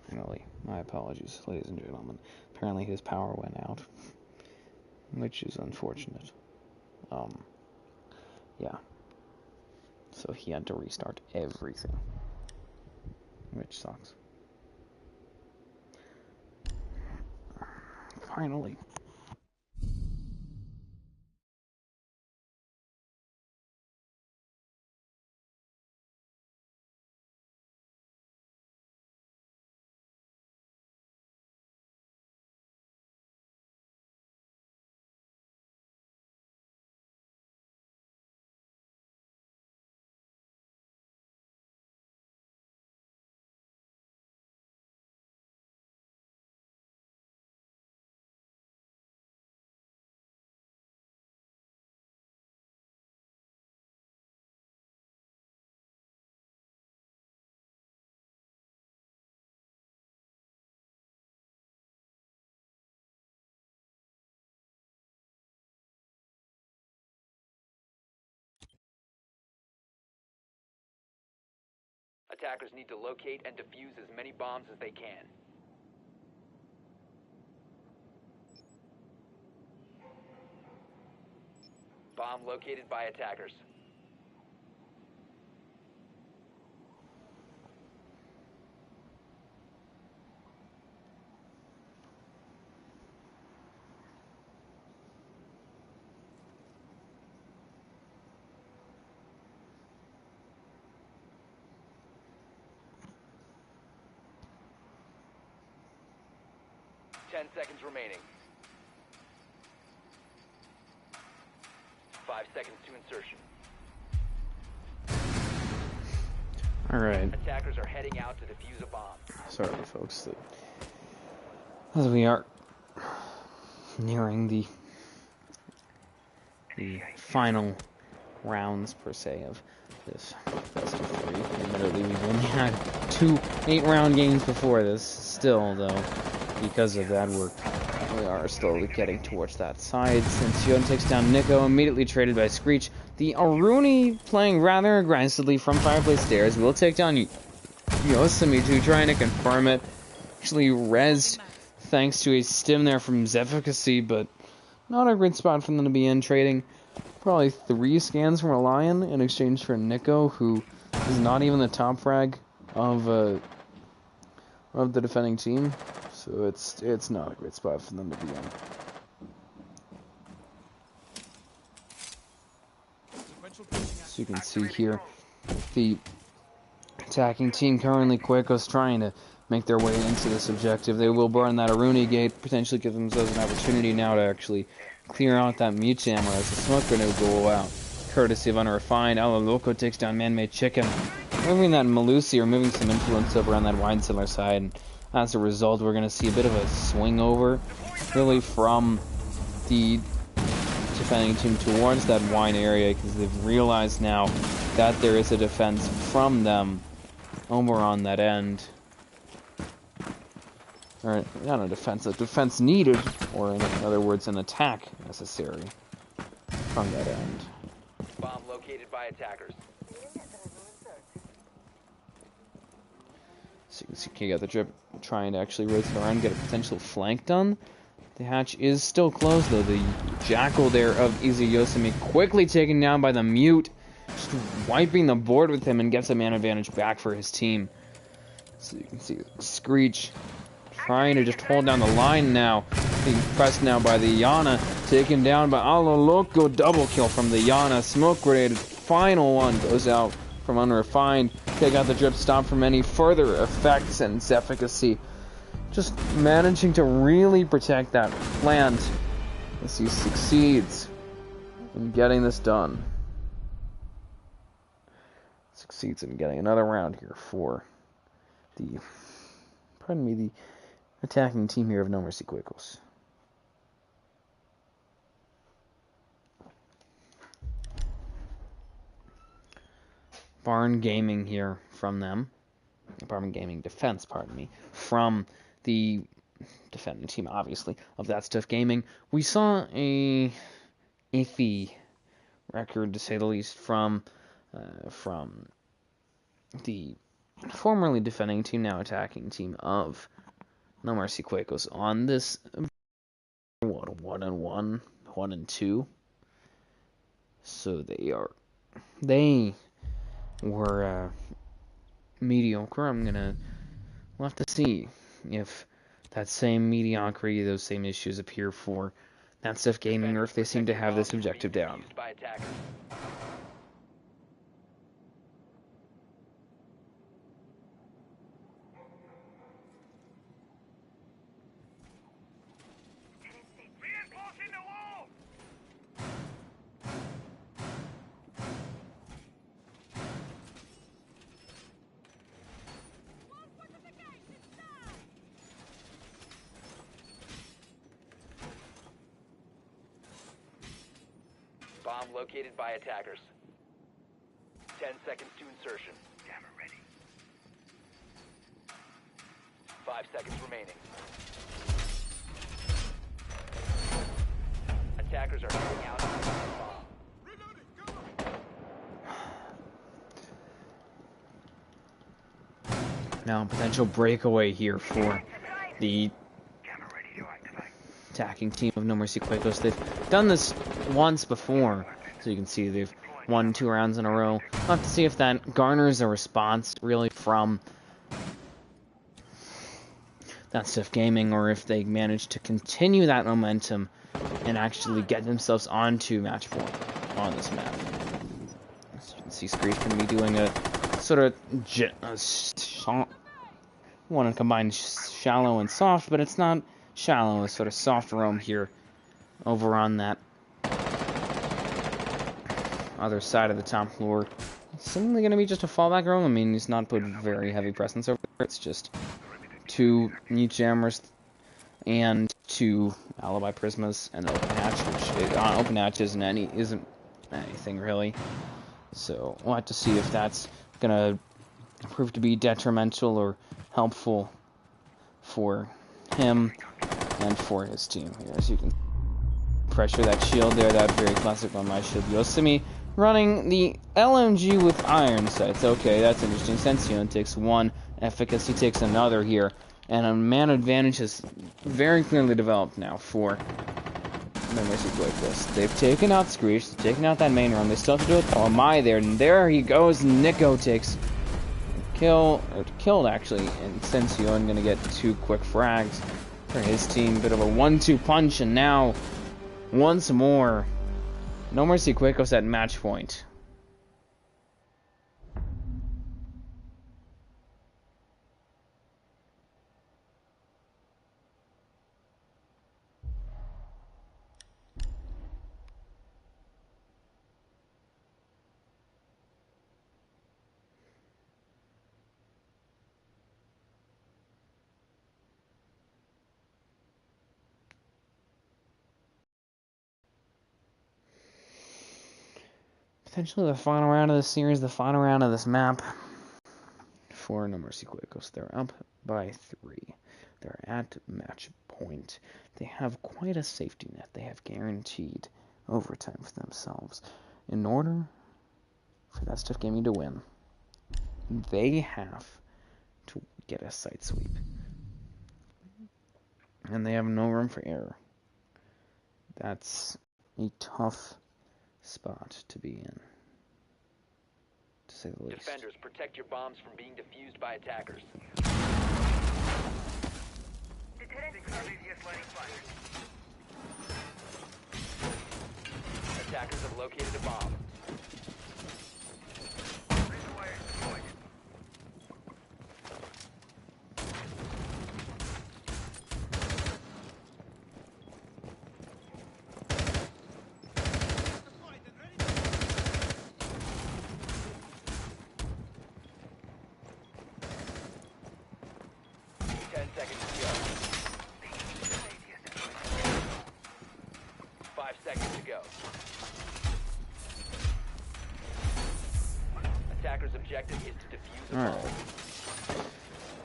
[SPEAKER 1] Finally, my apologies, ladies and gentlemen. Apparently his power went out, which is unfortunate. Yeah. So he had to restart everything, which sucks. Finally.
[SPEAKER 2] Attackers need to locate and defuse as many bombs as they can. Bomb located by attackers. Ten seconds remaining. 5 seconds to insertion.
[SPEAKER 1] Alright.
[SPEAKER 2] Attackers are heading out to defuse a bomb.
[SPEAKER 1] Sorry, folks. As we are nearing the final rounds, per se, of this best of 3. Admittedly, we've only had 2 8-round games before this. Still, though, because of that, we are slowly getting towards that side. Since Yoden takes down Nico, immediately traded by Screech. The Aruni playing rather aggressively from Fireplace Stairs will take down Yosemite, trying to confirm it. Actually rezzed thanks to a stim there from Zefficacy, but not a great spot for them to be in, trading probably 3 scans from a Lion in exchange for Nico, who is not even the top frag of the defending team. So it's not a great spot for them to be in. So you can see here, the attacking team currently, Cuecos, trying to make their way into this objective. They will burn that Aruni gate, potentially give themselves an opportunity now to actually clear out that mute jammer as the smoke grenade will go out. Courtesy of Unrefined, Ala Loco takes down Man-Made Chicken, removing that Malusi, removing some influence over on that wide cellar side. And as a result, we're going to see a bit of a swing over, really, from the defending team towards that wine area, because they've realized now that there is a defense from them over on that end. Or not a defense needed, or in other words, an attack necessary from that end.
[SPEAKER 2] Bomb located by attackers.
[SPEAKER 1] So you can see K got the drip, trying to actually rotate around, get a potential flank done. The hatch is still closed, though. The Jackal there of Easy Yosemite quickly taken down by the Mute, just wiping the board with him, and gets a man advantage back for his team. So you can see Screech trying to just hold down the line now, being pressed now by the Yana, taken down by Ala Loco. Double kill from the Yana. Smoke grenade, final one goes out from Unrefined. They got the drip stop from any further effects, and Zefficacy just managing to really protect that plant as he succeeds in getting this done. Succeeds in getting another round here for the attacking team here of NoMercy Cuecos. Barn Gaming here from them. Barn Gaming Defense, pardon me, from the defending team, obviously, of That Stuff Gaming. We saw a iffy record, to say the least, from the formerly defending team, now attacking team of NoMercy Cuecos on this 1-1, 1-2. So they were mediocre. We'll have to see if that same mediocrity, those same issues appear for That Stuff Gaming, or if they seem to have this objective down.
[SPEAKER 3] Reinforcing the wall!
[SPEAKER 2] Bomb located by attackers. 10 seconds to insertion.
[SPEAKER 3] Jammer ready.
[SPEAKER 2] 5 seconds remaining. Attackers are heading out on the bomb.
[SPEAKER 1] Now, potential breakaway here for the
[SPEAKER 3] Jammer ready to activate.
[SPEAKER 1] attacking team of NoMercy Cuecos. They've done this once before, so you can see they've won 2 rounds in a row. We'll have to see if that garners a response really from That Stuff Gaming, or if they manage to continue that momentum and actually get themselves onto match 4 on this map. As you can see, Screech can be doing a sort of want to combine shallow and soft, but it's not shallow. It's sort of soft roam here over on that other side of the top floor. It's simply going to be just a fallback roam. I mean, he's not put very heavy presence over there. It's just 2 neat jammers and 2 alibi prismas and an open hatch, which open hatch isn't anything really. So we'll have to see if that's gonna prove to be detrimental or helpful for him and for his team here. As you can pressure that shield there, that very classic on my shield. Yosemite running the LMG with iron sights. Okay, that's interesting. Sensio takes 1, efficacy takes another here, and a man advantage is very clearly developed now for NoMercy Cuecos. They've taken out Screech, they've taken out that main run. They still have to do it. Oh, am I there? And there he goes. Nico takes killed actually, and Sensio gonna get 2 quick frags for his team. Bit of a 1-2 punch, and now once more NoMercy Cuecos at match point. Potentially the final round of this series, the final round of this map for NoMercy Cuecos. They're up by 3. They're at match point. They have quite a safety net. They have guaranteed overtime for themselves. In order for That Stuff Gaming to win, they have to get a site sweep. And they have no room for error. That's a tough spot to be in, to say the least.
[SPEAKER 2] Defenders, protect your bombs from being defused by attackers. Attackers have located a bomb. Objective is to defuse a bomb.
[SPEAKER 1] Alright.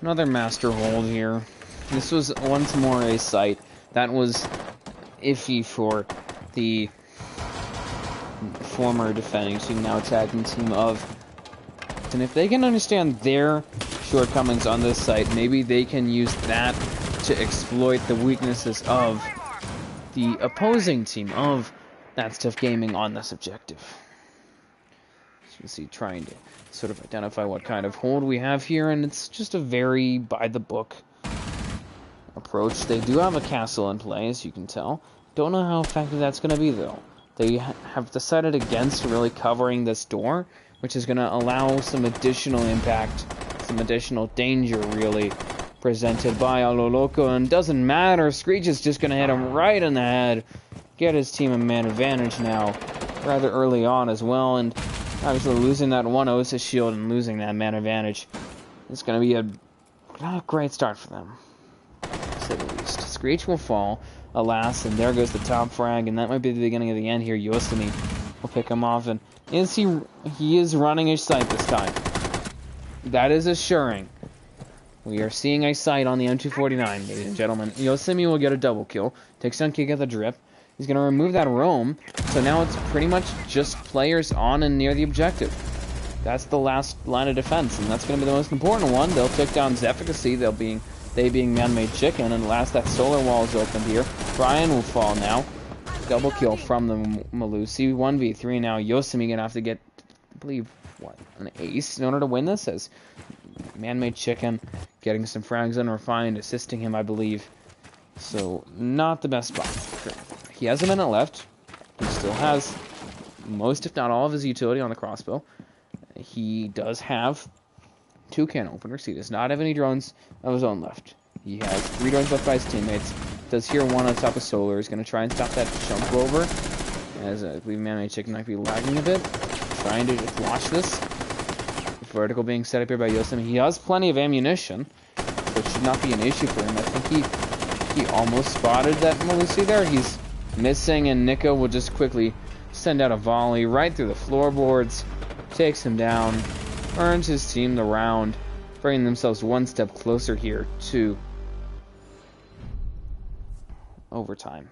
[SPEAKER 1] Another master hold here. This was once more a site that was iffy for the former defending team, now attacking team of. And if they can understand their shortcomings on this site. Maybe they can use that to exploit the weaknesses of the opposing team of That Stuff Gaming on this objective. As you can see, trying to sort of identify what kind of hold we have here, and it's just a very by-the-book approach. They do have a castle in play, as you can tell. Don't know how effective that's going to be, though. They have decided against really covering this door, which is going to allow some additional impact, some additional danger, really, presented by Aloloco. And doesn't matter, Screech is just going to hit him right in the head. Get his team a man advantage now, rather early on as well. And obviously losing that one Osa shield and losing that man advantage is going to be a not a great start for them, to say the least. Screech will fall, alas, and there goes the top frag, and that might be the beginning of the end here. Yosemite will pick him off, and he is running a sight this time. That is assuring. We are seeing a sight on the M249, ladies and gentlemen. Yosemite will get a double kill, takes down Kick at the drip. He's going to remove that roam, so now it's pretty much just players on and near the objective. That's the last line of defense, and that's going to be the most important one. They'll take down Zefficacy, they being man-made chicken, and last that solar wall is opened here. Brian will fall now. Double kill from the Malusi. 1v3 now. Yosemite going to have to get, I believe, what, an ace in order to win this, as man-made chicken getting some frags unrefined, assisting him, I believe. So, not the best spot. He has a minute left. He still has most, if not all, of his utility on the crossbow. He does have 2 can openers. He does not have any drones of his own left. He has 3 drones left by his teammates. Does hear one on top of Solar. He's going to try and stop that jump over, as I believe Man-Made Chicken might be lagging a bit. Trying to just watch this. Vertical being set up here by Yosemite. He has plenty of ammunition, so it should not be an issue for him. I think he almost spotted that Malusi there. He's missing, and Nico will just quickly send out a volley right through the floorboards, takes him down, earns his team the round, bringing themselves one step closer here to overtime.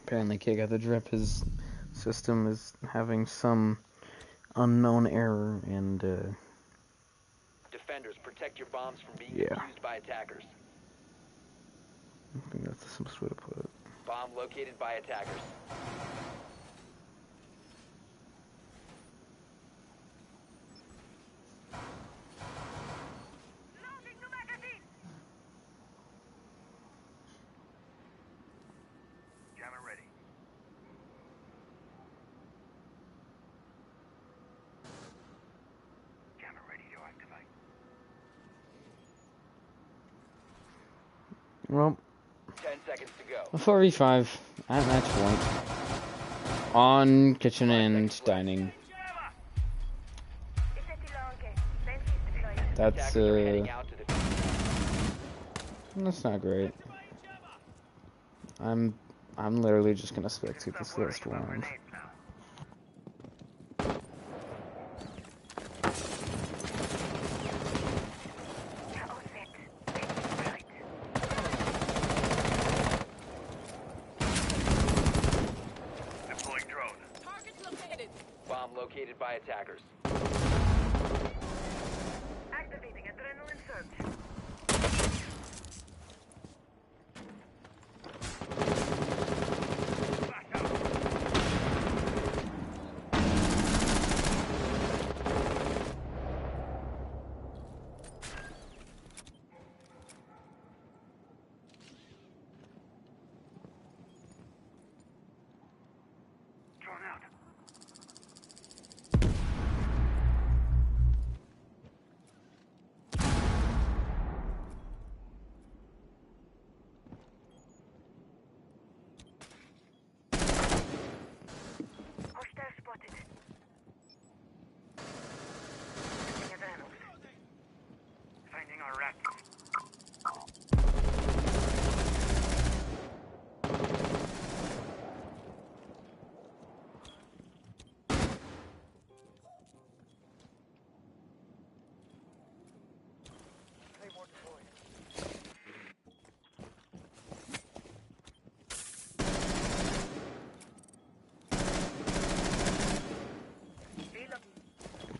[SPEAKER 1] Apparently, Kick at the Drip, his system is having some unknown error, and
[SPEAKER 2] Defenders, protect your bombs from being
[SPEAKER 1] yeah.
[SPEAKER 2] defused by attackers.
[SPEAKER 1] I think that's the simplest way to put it.
[SPEAKER 2] Bomb located by attackers.
[SPEAKER 3] Loading new magazine. Jammer ready. Jammer ready to activate.
[SPEAKER 1] Well,
[SPEAKER 2] 10 seconds to go.
[SPEAKER 1] a 4v5 at match point on kitchen and dining. That's
[SPEAKER 2] Attackers are heading out to defuse.
[SPEAKER 1] that's not great. I'm literally just gonna spectate this last round.
[SPEAKER 3] Deploying drone.
[SPEAKER 2] Bomb located by attackers.
[SPEAKER 4] Activating adrenaline surge.
[SPEAKER 3] Drone out.
[SPEAKER 4] Hostile spotted. Using adrenaline.
[SPEAKER 3] Finding our rat. Claymore deployed.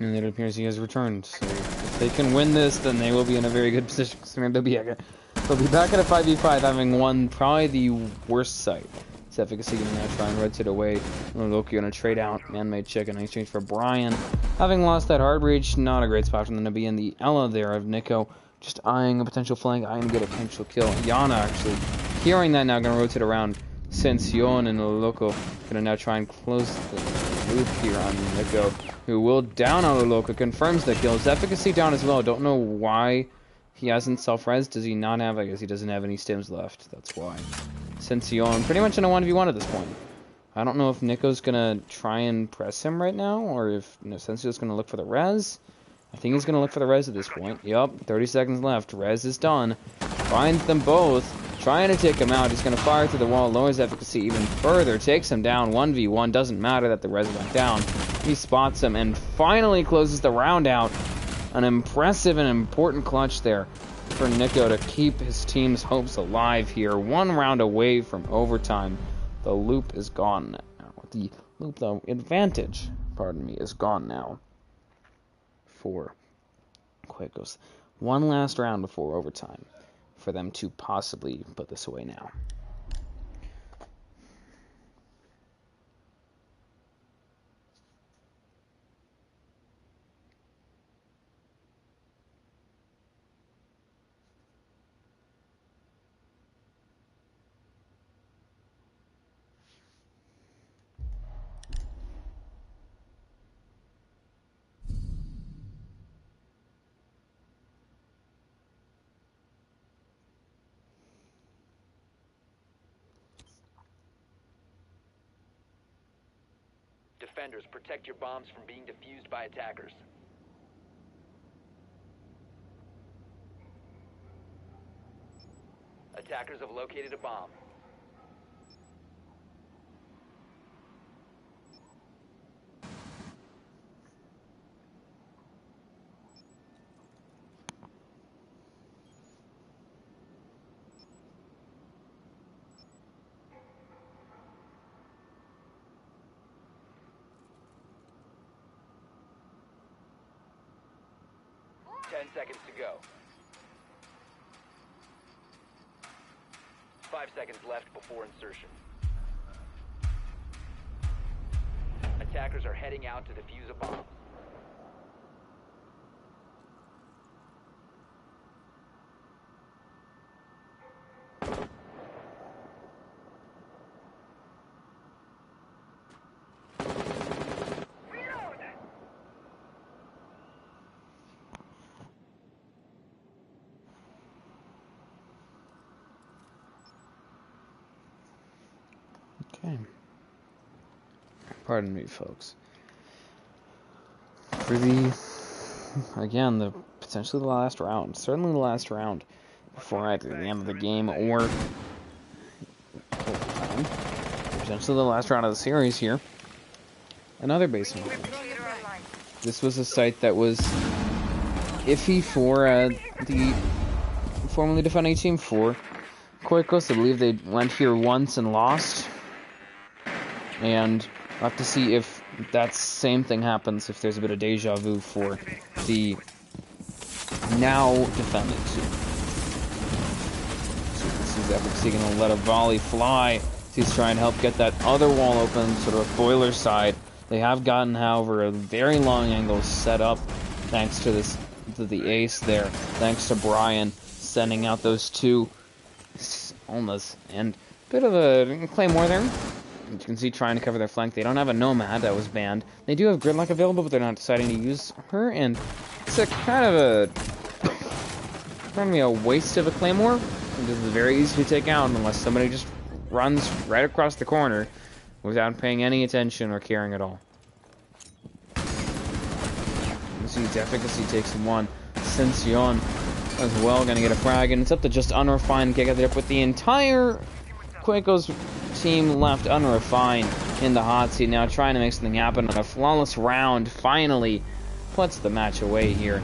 [SPEAKER 1] And it appears he has returned. So if they can win this, then they will be in a very good position. They'll be back at a 5v5, having won probably the worst site. It's efficacy going to now try and rotate away. Loki going to trade out man-made chicken in exchange for Brian. Having lost that hard breach, not a great spot for them to be in. The Ella there of Nico just eyeing a potential flank, eyeing to get a potential kill. Yana actually hearing that now going to rotate around. Sension and Loco going to now try and close the loop here on Nico, who will down on Loco, confirms the kill. His efficacy down as well. Don't know why he hasn't self-res. Does he not have? I guess he doesn't have any stims left. That's why. Sension pretty much in a 1v1 at this point. I don't know if Nico's going to try and press him right now, or if Sensio's going to look for the res. I think he's going to look for the res at this point. Yup, 30 seconds left. Res is done. Finds them both. Trying to take him out. He's going to fire through the wall. Lowers efficacy even further. Takes him down. 1v1. Doesn't matter that the res went down. He spots him and finally closes the round out. An impressive and important clutch there for Nico to keep his team's hopes alive here. One round away from overtime. The loop is gone now. The loop, the advantage, pardon me, is gone now for Cuecos. One last round before overtime for them to possibly put this away now.
[SPEAKER 2] Defenders, protect your bombs from being defused by attackers. Attackers have located a bomb. 10 seconds to go. 5 seconds left before insertion. Attackers are heading out to defuse a bomb.
[SPEAKER 1] Okay. Pardon me, folks. For again, potentially the last round. Certainly the last round. Before either the end of the game or overtime. Potentially the last round of the series here. Another basement. This was a site that was iffy for the formerly defending team for Cuecos. I believe they went here once and lost. And we'll have to see if that same thing happens, if there's a bit of deja vu for the now defendant team. So this is Efficacy going to let a volley fly. He's trying to help get that other wall open, sort of a boiler side. They have gotten, however, a very long angle set up thanks to the ace there. Thanks to Brian sending out those two almost, and a bit of a claymore there. You can see trying to cover their flank. They don't have a Nomad that was banned. They do have Gridlock available, but they're not deciding to use her, and it's a kind of a waste of a claymore. It is very easy to take out unless somebody just runs right across the corner without paying any attention or caring at all. You see its Efficacy takes one. Ascension as well going to get a frag, and it's up to just Unrefined kick there, with the entire Cuecos team left Unrefined in the hot seat now, trying to make something happen. A flawless round finally puts the match away here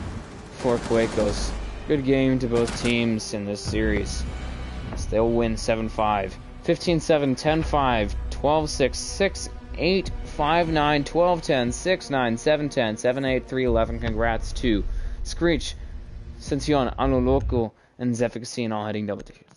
[SPEAKER 1] for Cuecos. Good game to both teams in this series. They'll win 7-5, 15-7, 10-5, 12-6, 6-8, 5-9, 12-10, 6-9, 7-10, 7-8, 3-11. Congrats to Screech, Ascension, Anoloco, and Zefficacy, all heading double digits.